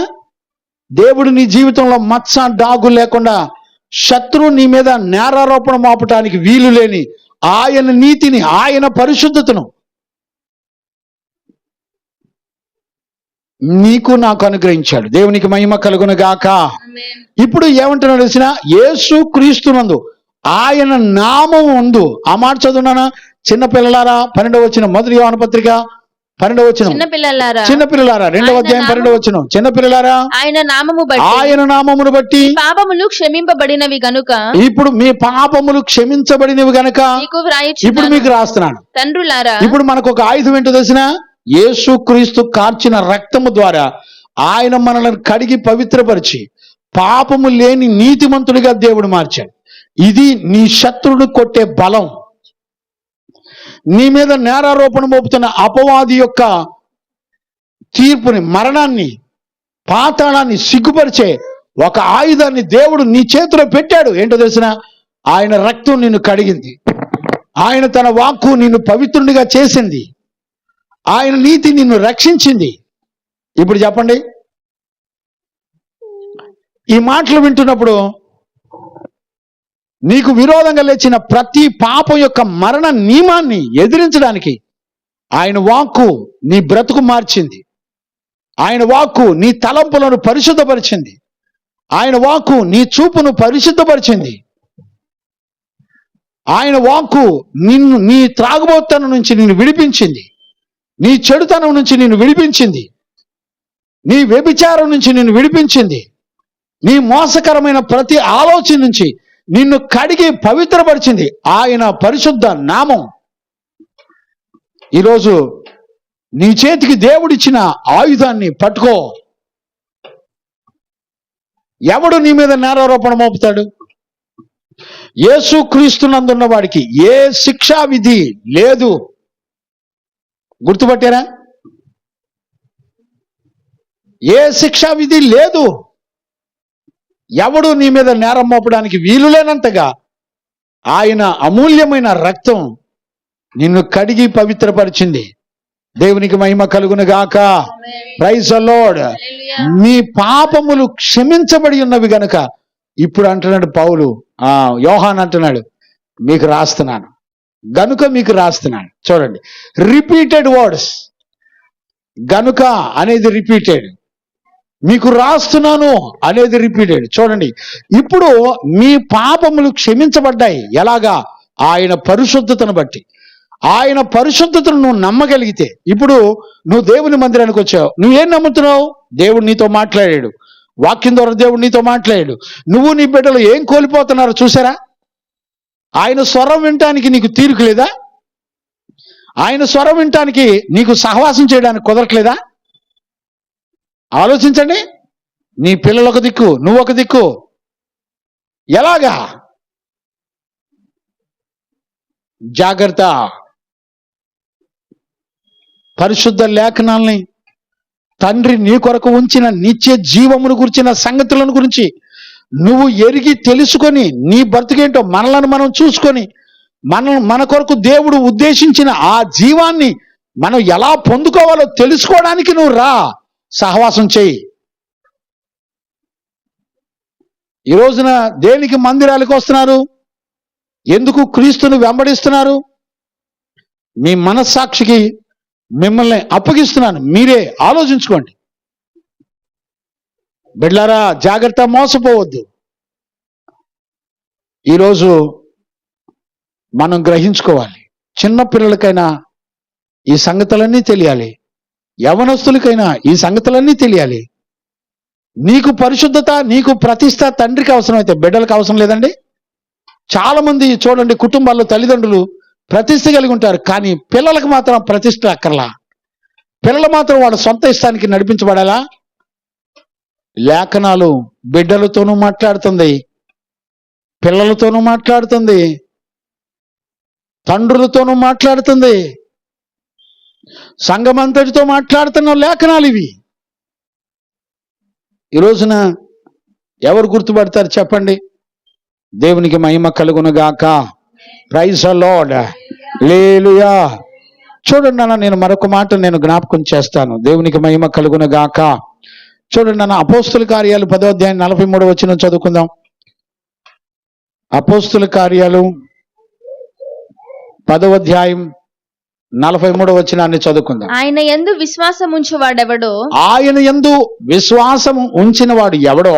దేవుడు నీ జీవితంలో మచ్చ డాగు లేకుండా, శత్రువు నీ మీద నేరారోపణ మోపటానికి వీలు లేని ఆయన నీతిని, ఆయన పరిశుద్ధతను నీకు నాకు అనుగ్రహించాడు. దేవునికి మహిమ కలుగును గాక. ఇప్పుడు ఏమంటున్నాడు తెలిసిన? యేసు క్రీస్తునందు ఆయన నామం ఉందు. ఆ మాట చదువున్నానా? చిన్నపిల్లలారా 12వ వచనం, మొదటి యోహాను పత్రిక 12వ వచనం. చిన్నపిల్లలారా 2వ అధ్యాయం 12వ వచనం. చిన్నపిల్లలారా ఆయన నామమును బట్టి పాపములు క్షమింపబడినవి గనుక. ఇప్పుడు మీ పాపములు క్షమించబడినవి గనుక ఇప్పుడు మీకు రాస్తున్నాను. తండ్రులారా, ఇప్పుడు మనకు ఒక ఆయుధం ఏంటో తెలిసిన? యేసు క్రీస్తు కార్చిన రక్తము ద్వారా ఆయన మనల్ని కడిగి పవిత్రపరిచి పాపము లేని నీతిమంతుడిగా దేవుడు మార్చాడు. ఇది నీ శత్రువును కొట్టే బలం. నీ మీద నేరారోపణ మోపుతున్న అపవాది యొక్క తీర్పుని, మరణాన్ని, పాతాళాన్ని సిగ్గుపరిచే ఒక ఆయుధాన్ని దేవుడు నీ చేతిలో పెట్టాడు. ఏంటో తెలిసిన? ఆయన రక్తం నిన్ను కడిగింది. ఆయన తన వాక్కు నిన్ను పవిత్రుడిగా చేసింది. ఆయన నీతి నిన్ను రక్షించింది. ఇప్పుడు చెప్పండి, ఈ మాటలు వింటున్నప్పుడు నీకు విరోధంగా లేచిన ప్రతి పాపం యొక్క మరణ నియమాన్ని ఎదిరించడానికి ఆయన వాక్కు నీ బ్రతుకు మార్చింది. ఆయన వాక్కు నీ తలంపులను పరిశుద్ధపరిచింది. ఆయన వాక్కు నీ చూపును పరిశుద్ధపరిచింది. ఆయన వాక్కు నిన్ను, నీ త్రాగుబోతనం నుంచి నిన్ను విడిపించింది. నీ చెడుతనం నుంచి నిన్ను విడిపించింది. నీ వ్యభిచారం నుంచి నిన్ను విడిపించింది. నీ మోసకరమైన ప్రతి ఆలోచన నుంచి నిన్ను కడిగి పవిత్రపరిచింది ఆయన పరిశుద్ధ నామం. ఈరోజు నీ చేతికి దేవుడిచ్చిన ఆయుధాన్ని పట్టుకో. ఎవడు నీ మీద నేరారోపణ మోపుతాడు? యేసు క్రీస్తునందున్న వాడికి ఏ శిక్షా విధి లేదు. గుర్తుపట్టారా? ఏ శిక్షా విధి లేదు. ఎవడు నీ మీద నేరం మోపడానికి వీలు లేనంతగా ఆయన అమూల్యమైన రక్తం నిన్ను కడిగి పవిత్రపరిచింది. దేవునికి మహిమ కలుగును గాక. Praise the lord. మీ పాపములు క్షమించబడి ఉన్నవి గనుక ఇప్పుడు అంటున్నాడు పౌలు, యోహాన్ అంటున్నాడు, మీకు రాస్తున్నాను గనుక మీకు రాస్తున్నాను. చూడండి, రిపీటెడ్ వర్డ్స్. గనుక అనేది రిపీటెడ్, మీకు రాస్తున్నాను అనేది రిపీటెడ్. చూడండి, ఇప్పుడు మీ పాపములు క్షమించబడ్డాయి. ఎలాగా? ఆయన పరిశుద్ధతను బట్టి. ఆయన పరిశుద్ధతను నువ్వు నమ్మగలిగితే, ఇప్పుడు నువ్వు దేవుని మందిరానికి వచ్చావు, నువ్వేం నమ్ముతున్నావు? దేవుడు నీతో మాట్లాడాడు, వాక్యం ద్వారా దేవుడు నీతో మాట్లాడాడు. నువ్వు నీ బిడ్డలు ఏం కోల్పోతున్నారో చూసారా? ఆయన స్వరం వినటానికి నీకు తీరిక లేదా? ఆయన స్వరం వినటానికి నీకు సహవాసం చేయడానికి కుదరట్లేదా? ఆలోచించండి. నీ పిల్లలు ఒక దిక్కు, నువ్వు ఒక దిక్కు. ఎలాగా? జాగ్రత్త. పరిశుద్ధ లేఖనాల్ని తండ్రి నీ కొరకు ఉంచిన నిత్య జీవమును గురించిన సంగతులను గురించి నువ్వు ఎరిగి తెలుసుకొని నీ బ్రతికేంటో మనలను మనం చూసుకొని మన కొరకు దేవుడు ఉద్దేశించిన ఆ జీవాన్ని మనం ఎలా పొందుకోవాలో తెలుసుకోవడానికి నువ్వు రా, సహవాసం చేయి. ఈ రోజున దేనికి మందిరాలకు వస్తున్నారు? ఎందుకు క్రీస్తును వెంబడిస్తున్నారు? మీ మనస్సాక్షికి మిమ్మల్ని అప్పగిస్తున్నాను, మీరే ఆలోచించుకోండి. బిడ్డలారా, జాగ్రత్త, మోసపోవద్దు. ఈరోజు మనం గ్రహించుకోవాలి, చిన్న పిల్లలకైనా ఈ సంగతులన్నీ తెలియాలి, యవనస్తులకైనా ఈ సంగతులన్నీ తెలియాలి. నీకు పరిశుద్ధత, నీకు ప్రతిష్ట తండ్రికి అవసరమైతే బిడ్డలకు అవసరం లేదండి. చాలా మంది చూడండి, కుటుంబాల్లో తల్లిదండ్రులు ప్రతిష్ట కలిగి ఉంటారు, కానీ పిల్లలకు మాత్రం ప్రతిష్ట అక్కర్లా. పిల్లలు మాత్రం వాళ్ళ సొంత ఇష్టానికి నడిపించబడాలా? లేఖనాలు బిడ్డలతోనూ మాట్లాడుతుంది, పిల్లలతోనూ మాట్లాడుతుంది, తండ్రులతోనూ మాట్లాడుతుంది, సంఘమంతటితో మాట్లాడుతున్న లేఖనాలు ఇవి. ఈ రోజున ఎవరు గుర్తుపడతారు చెప్పండి? దేవునికి మహిమ కలుగును గాక. Praise the lord. హల్లెలూయా. చూడండి అన్న, నేను మరొక మాట నేను జ్ఞాపకం చేస్తాను. దేవునికి మహిమ కలుగును గాక. చూడండి అన్న, అపోస్తుల కార్యాలు 10వ అధ్యాయం 43వ వచనం చదువుకుందాం. అపోస్తుల కార్యాలు 10వ అధ్యాయం 43వ వచనాన్ని చదువుకుందాం. ఆయన యందు విశ్వాసం ఉంచువాడెవడో, ఆయన యందు విశ్వాసం ఉంచిన వాడు ఎవడో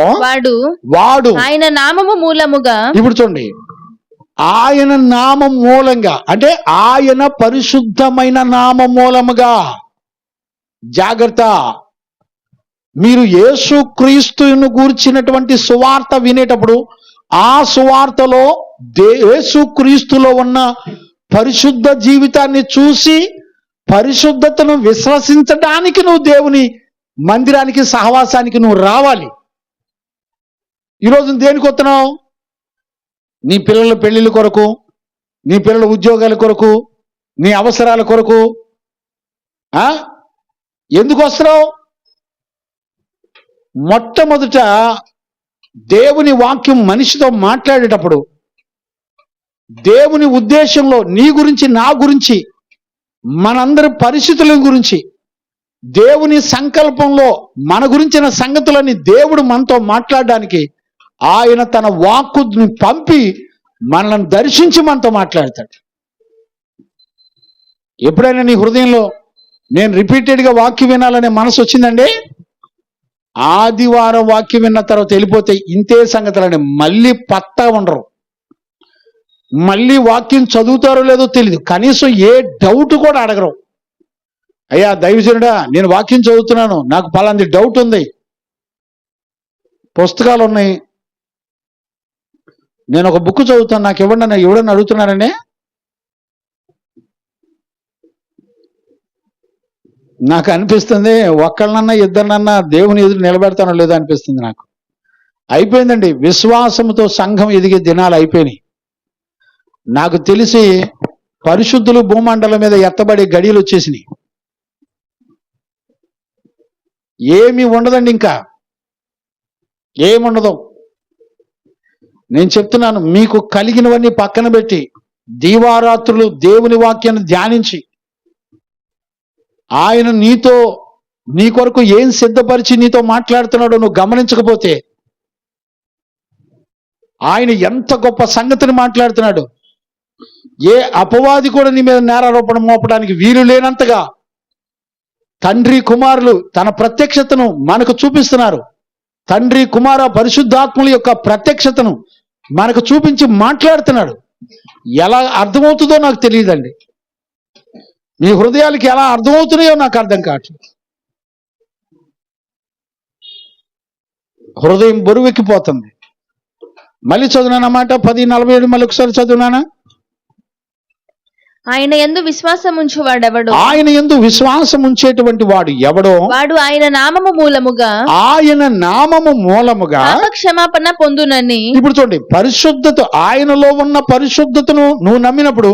వాడు ఆయన నామము మూలముగా. ఇప్పుడు చూడండి, ఆయన నామం మూలంగా అంటే ఆయన పరిశుద్ధమైన నామం మూలముగా. జాగ్రత్త, మీరు యేసుక్రీస్తును గూర్చినటువంటి సువార్త వినేటప్పుడు ఆ సువార్తలో యేసుక్రీస్తులో ఉన్న పరిశుద్ధ జీవితాన్ని చూసి పరిశుద్ధతను విశ్వసించడానికి నువ్వు దేవుని మందిరానికి, సహవాసానికి నువ్వు రావాలి. ఈరోజు దేనికి వస్తున్నావు? నీ పిల్లల పెళ్లిళ్ళ కొరకు, నీ పిల్లల ఉద్యోగాల కొరకు, నీ అవసరాల కొరకు ఎందుకు వస్తున్నావు? మొట్టమొదట దేవుని వాక్యం మనిషితో మాట్లాడేటప్పుడు దేవుని ఉద్దేశంలో నీ గురించి, నా గురించి, మనందరి పరిస్థితుల గురించి, దేవుని సంకల్పంలో మన గురించిన సంగతులని దేవుడు మనతో మాట్లాడడానికి ఆయన తన వాక్కుని పంపి మనల్ని దర్శించి మనతో మాట్లాడతాడు. ఎప్పుడైనా నీ హృదయంలో నేను రిపీటెడ్గా వాక్యం వినాలనే మనసు వచ్చిందండి? ఆదివారం వాక్యం విన్న తర్వాత వెళ్ళిపోతే ఇంతే సంగతులని మళ్ళీ పత్తా ఉండరు. మళ్ళీ వాక్యం చదువుతారో లేదో తెలియదు, కనీసం ఏ డౌట్ కూడా అడగరు. అయ్యా దైవజనుడా, నేను వాక్యం చదువుతున్నాను, నాకు పలాంటి డౌట్ ఉంది, పుస్తకాలు ఉన్నాయి, నేను ఒక బుక్ చదువుతాను, నాకు ఇవ్వండి, ఎవడన్నా అడుగుతున్నారండి? నాకు అనిపిస్తుంది ఒక్కళ్ళనన్నా ఇద్దరినన్నా దేవుని ఎదురు నిలబెడతానో లేదో అనిపిస్తుంది నాకు. అయిపోయిందండి, విశ్వాసంతో సంఘం ఎదిగే దినాలు అయిపోయినాయి. నాకు తెలిసి పరిశుద్ధులు భూమండలం మీద ఎత్తబడే గడియలు వచ్చేసినాయి. ఏమీ ఉండదండి, ఇంకా ఏముండదు. నేను చెప్తున్నాను, మీకు కలిగినవన్నీ పక్కన పెట్టి దీవారాత్రులు దేవుని వాక్యాన్ని ధ్యానించి ఆయన నీ కొరకు ఏం సిద్ధపరిచి నీతో మాట్లాడుతున్నాడో నువ్వు గమనించకపోతే, ఆయన ఎంత గొప్ప సంగతిని మాట్లాడుతున్నాడు. ఏ అపవాది కూడా నీ మీద నేరారోపణ మోపడానికి వీలు లేనంతగా తండ్రి కుమారులు తన ప్రత్యక్షతను మనకు చూపిస్తున్నారు. తండ్రి కుమార పరిశుద్ధాత్ముల యొక్క ప్రత్యక్షతను మనకు చూపించి మాట్లాడుతున్నాడు. ఎలా అర్థమవుతుందో నాకు తెలియదండి. మీ హృదయాలకి ఎలా అర్థమవుతున్నాయో నాకు అర్థం కావట్లేదు. హృదయం బరువెక్కిపోతుంది. మళ్ళీ చదువునానమాట 10:47 మళ్ళీ ఒకసారి చదువునానా. ఆయన యందు విశ్వాసం ఉంచువాడెవడో, ఆయన యందు విశ్వాసం ఉంచేటువంటి వాడు ఎవడో వాడు ఆయన నామము మూలముగా, ఆయన నామము మూలముగా పాపక్షమాపణ పొందునని. ఇప్పుడు చూడండి, పరిశుద్ధత, ఆయనలో ఉన్న పరిశుద్ధతను నువ్వు నమ్మినప్పుడు,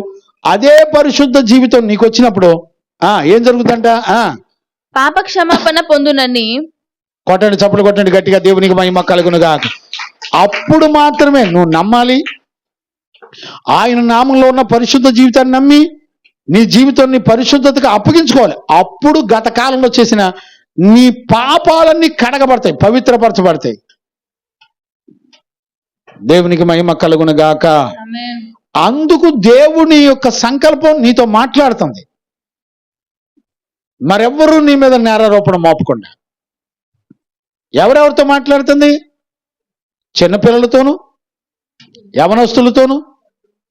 అదే పరిశుద్ధ జీవితం నీకు వచ్చినప్పుడు ఏం జరుగుతుందంట? పాప క్షమాపణ పొందునని కొట్టండి, చప్పట్లు కొట్టండి గట్టిగా, దేవునికి మహిమ కలుగునుగా. అప్పుడు మాత్రమే నువ్వు నమ్మాలి. ఆయన నామంలో ఉన్న పరిశుద్ధ జీవితాన్ని నమ్మి నీ జీవితాన్ని పరిశుద్ధతగా అప్పగించుకోవాలి. అప్పుడు గత కాలంలో చేసిన నీ పాపాలన్నీ కడగబడతాయి, పవిత్రపరచబడతాయి. దేవునికి మహిమ కలుగునుగాక. అందుకు దేవుని యొక్క సంకల్పం నీతో మాట్లాడుతుంది. మరెవ్వరూ నీ మీద నేరారోపణ మోపకుండా. ఎవరెవరితో మాట్లాడుతుంది? చిన్నపిల్లలతోనూ, యవనస్తులతోనూ,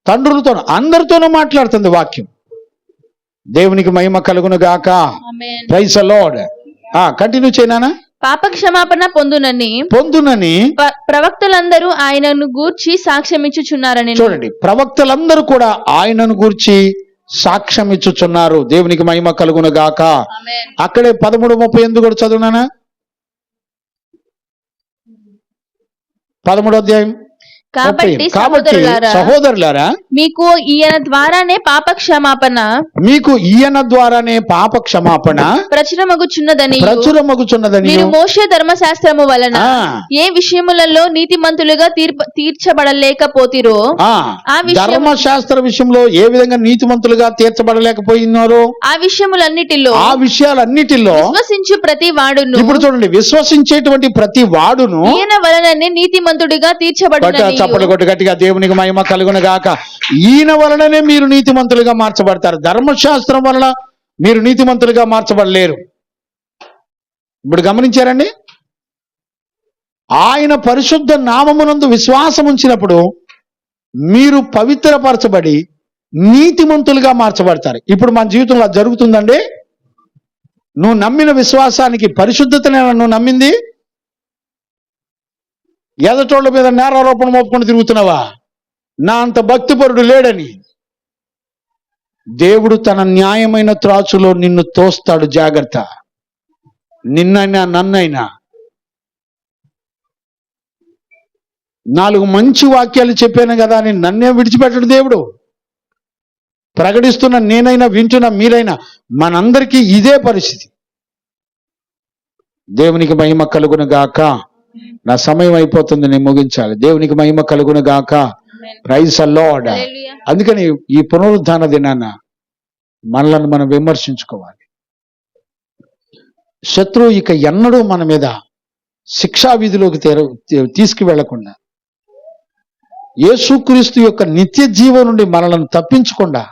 తండ్రులతోనూ, అందరితోనూ మాట్లాడుతుంది వాక్యం. దేవునికి మహిమ కలుగునుగాక. Praise the lord. కంటిన్యూ చేయనా? పాప క్షమాపణ పొందునని ప్రవక్తలందరూ ఆయనను గూర్చి సాక్ష్యమిచ్చుచున్నారని. చూడండి, ప్రవక్తలందరూ కూడా ఆయనను గూర్చి సాక్ష్యం ఇచ్చుచున్నారు. దేవునికి మహిమ కలుగునుగాక. అక్కడే 13:38 కూడా చదువునానా? 13వ అధ్యాయం. కాబట్టి సహోదరులారా, మీకు ఈయన ద్వారానే పాప క్షమాపణ ప్రచురమగుచున్నదని మీరు మోషే ధర్మశాస్త్రము వలన ఏ విషయములలో నీతిమంతులుగా తీర్చబడలేకపోతిరో, ధర్మశాస్త్ర విషయంలో ఏ విధంగా నీతిమంతులుగా తీర్చబడలేకపోయినారో ఆ విషయాలన్నిటిలో విశ్వసించు ప్రతి వాడును. ఇప్పుడు చూడండి, విశ్వసించేటువంటి ప్రతి వాడును ఈయన వలననే నీతిమంతుడిగా తీర్చబడును. చప్పట్లు కొట్టి గట్టిగా, దేవునికి మహిమ కలుగును గాక. ఈయన వలననే మీరు నీతిమంతులుగా మార్చబడతారు. ధర్మశాస్త్రం వలన మీరు నీతిమంతులుగా మార్చబడలేరు. ఇప్పుడు గమనించారండి, ఆయన పరిశుద్ధ నామమునందు విశ్వాసం ఉంచినప్పుడు మీరు పవిత్రపరచబడి నీతిమంతులుగా మార్చబడతారు. ఇప్పుడు మన జీవితంలో అది జరుగుతుందండి. నువ్వు నమ్మిన విశ్వాసానికి పరిశుద్ధతనే నువ్వు నమ్మింది. ఎదటోళ్ళ మీద నేరారోపణ మోపుకొని తిరుగుతున్నావా? నా అంత భక్తిపరుడు లేడని. దేవుడు తన న్యాయమైన త్రాచులో నిన్ను తోస్తాడు. జాగ్రత్త. నిన్నైనా నన్నైనా 4 మంచి వాక్యాలు చెప్పాను కదా అని నన్నే విడిచిపెట్టడు దేవుడు. ప్రకటిస్తున్న నేనైనా వింటున్న మీరైనా మనందరికీ ఇదే పరిస్థితి. దేవునికి మహిమ కలుగును గాక. నా సమయం అయిపోతుంది, నేను ముగించాలి. దేవునికి మహిమ కలుగును గాక. Praise the Lord. అందుకని ఈ పునరుద్ధాన దినాన మనలను మనం విమర్శించుకోవాలి. శత్రువు ఇక ఎన్నడూ మన మీద శిక్షా విధిలోకి తీసుకువెళ్లకుండా, యేసుక్రీస్తు యొక్క నిత్య జీవం నుండి మనలను తప్పించకుండా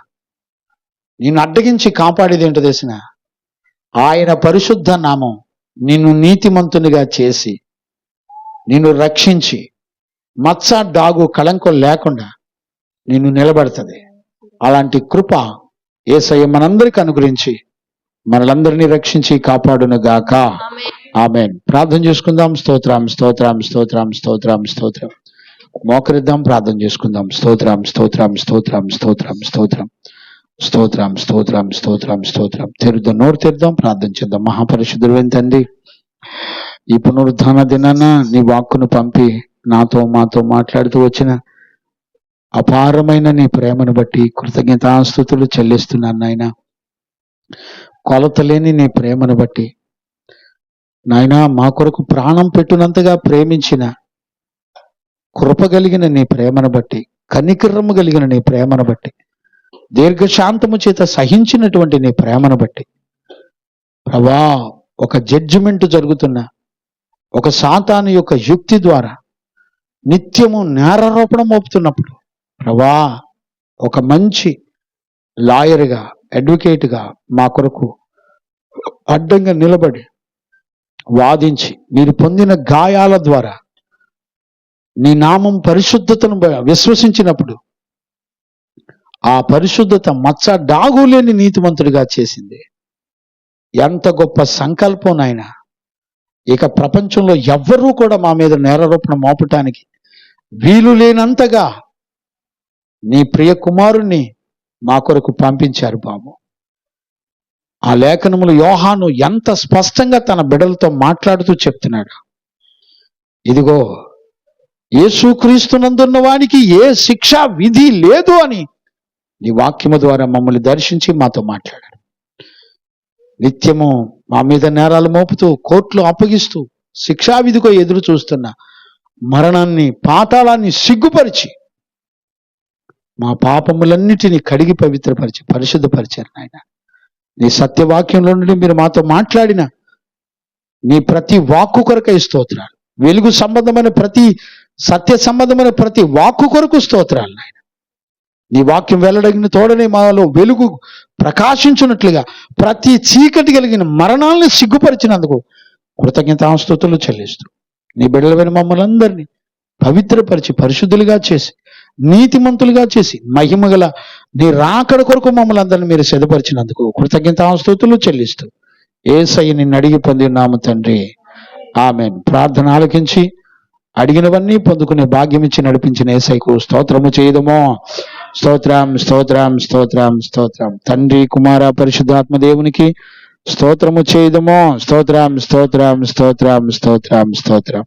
నిన్ను అడ్డగించి కాపాడేది ఏంటో తెలిసిన ఆయన పరిశుద్ధ నామం నిన్ను నీతిమంతునిగా చేసి నిన్ను రక్షించి మచ్చ డాగు కళంకం లేకుండా నిన్ను నిలబడుతుంది. అలాంటి కృప యేసయ్య మనందరికి అనుగ్రహించి మనలందరినీ రక్షించి కాపాడును గాక. ఆమేన్. ప్రార్థన చేసుకుందాం. స్తోత్రం స్తోత్రం స్తోత్రం స్తోత్రం స్తోత్రం. మోకరిద్దాం, ప్రార్థన చేసుకుందాం. స్తోత్రం స్తోత్రం స్తోత్రం స్తోత్రం స్తోత్రం స్తోత్రం స్తోత్రం స్తోత్రం స్తోత్రం. తెరుద్దాం, నోరు తెరుద్దాం, ప్రార్థన చేద్దాం. మహాపరిశుద్ధుడైన తండ్రి, ఈ పునరుద్ధాన దినాన నీ వాక్కును పంపి మాతో మాట్లాడుతూ వచ్చిన అపారమైన నీ ప్రేమను బట్టి కృతజ్ఞతాస్తుతులు చెల్లిస్తున్నాను నాయన. కొలతలేని నీ ప్రేమను బట్టి నాయన, మా కొరకు ప్రాణం పెట్టునంతగా ప్రేమించిన కృప కలిగిన నీ ప్రేమను బట్టి, కనికరము కలిగిన నీ ప్రేమను బట్టి, దీర్ఘశాంతము చేత సహించినటువంటి నీ ప్రేమను బట్టి ప్రభా, ఒక జడ్జిమెంట్ జరుగుతున్న ఒక సాతాను యొక్క యుక్తి ద్వారా నిత్యము నేరారోపణ మోపుతున్నప్పుడు ప్రభా, ఒక మంచి లాయర్గా, అడ్వకేట్గా మా కొరకు అడ్డంగా నిలబడి వాదించి మీరు పొందిన గాయాల ద్వారా నీ నామం పరిశుద్ధతను విశ్వసించినప్పుడు ఆ పరిశుద్ధత మచ్చ డాగు లేని నీతిమంతుడిగా చేసింది. ఎంత గొప్ప సంకల్పం నాయన. ఇక ప్రపంచంలో ఎవ్వరూ కూడా మా మీద నేరారోపణ మోపటానికి వీలు లేనంతగా నీ ప్రియ కుమారుణ్ణి మా కొరకు పంపించారు బాబు. ఆ లేఖనములు యోహాను ఎంత స్పష్టంగా తన బిడ్డలతో మాట్లాడుతూ చెప్తున్నాడు. ఇదిగో, యేసుక్రీస్తునందున్న వానికి ఏ శిక్షా విధి లేదు అని నీ వాక్యము ద్వారా మమ్మల్ని దర్శించి మాతో మాట్లాడారు. నిత్యము మా మీద నేరాలు మోపుతూ కోర్టులో అప్పగిస్తూ శిక్షావిధికో ఎదురు చూస్తున్న మరణాన్ని పాతాళాన్ని సిగ్గుపరిచి మా పాపములన్నిటినీ కడిగి పవిత్రపరిచి పరిశుద్ధపరిచారు నాయన. నీ సత్యవాక్యంలో నుండి మీరు మాతో మాట్లాడిన నీ ప్రతి వాక్కు కొరకై స్తోత్రాలు. వెలుగు సంబంధమైన ప్రతి సత్య సంబంధమైన ప్రతి వాక్కు కొరకు స్తోత్రాలు నాయన. నీ వాక్యం వెల్లడగిన తోడనే మాలో వెలుగు ప్రకాశించున్నట్లుగా ప్రతి చీకటి కలిగిన మరణాలను సిగ్గుపరిచినందుకు కృతజ్ఞతాస్తుతులు చెల్లిస్తూ నీ బిడ్డలమైన మమ్మల్ని అందరినీ పవిత్రపరిచి పరిశుద్ధులుగా చేసి నీతిమంతులుగా చేసి మహిమగల నీ రాకడ కొరకు మమ్మల్ని అందరినీ మీరు సిద్ధపరిచినందుకు కృతజ్ఞతాస్తుతులు చెల్లిస్తూ యేసయ్య నిన్ను అడిగి పొందినాము తండ్రి, ఆమేన్. ప్రార్థన ఆలకించి అడిగినవన్నీ పొందుకునే భాగ్యం ఇచ్చి నడిపించిన యేసయ్యకు స్తోత్రము చేయదమో. స్తోత్రం స్తోత్రం స్తోత్రం స్తోత్రం. తండ్రి కుమార పరిశుద్ధాత్మ దేవునికి స్తోత్రము చేయదమో. స్తోత్రం స్తోత్రం స్తోత్రం స్తోత్రం స్తోత్రం.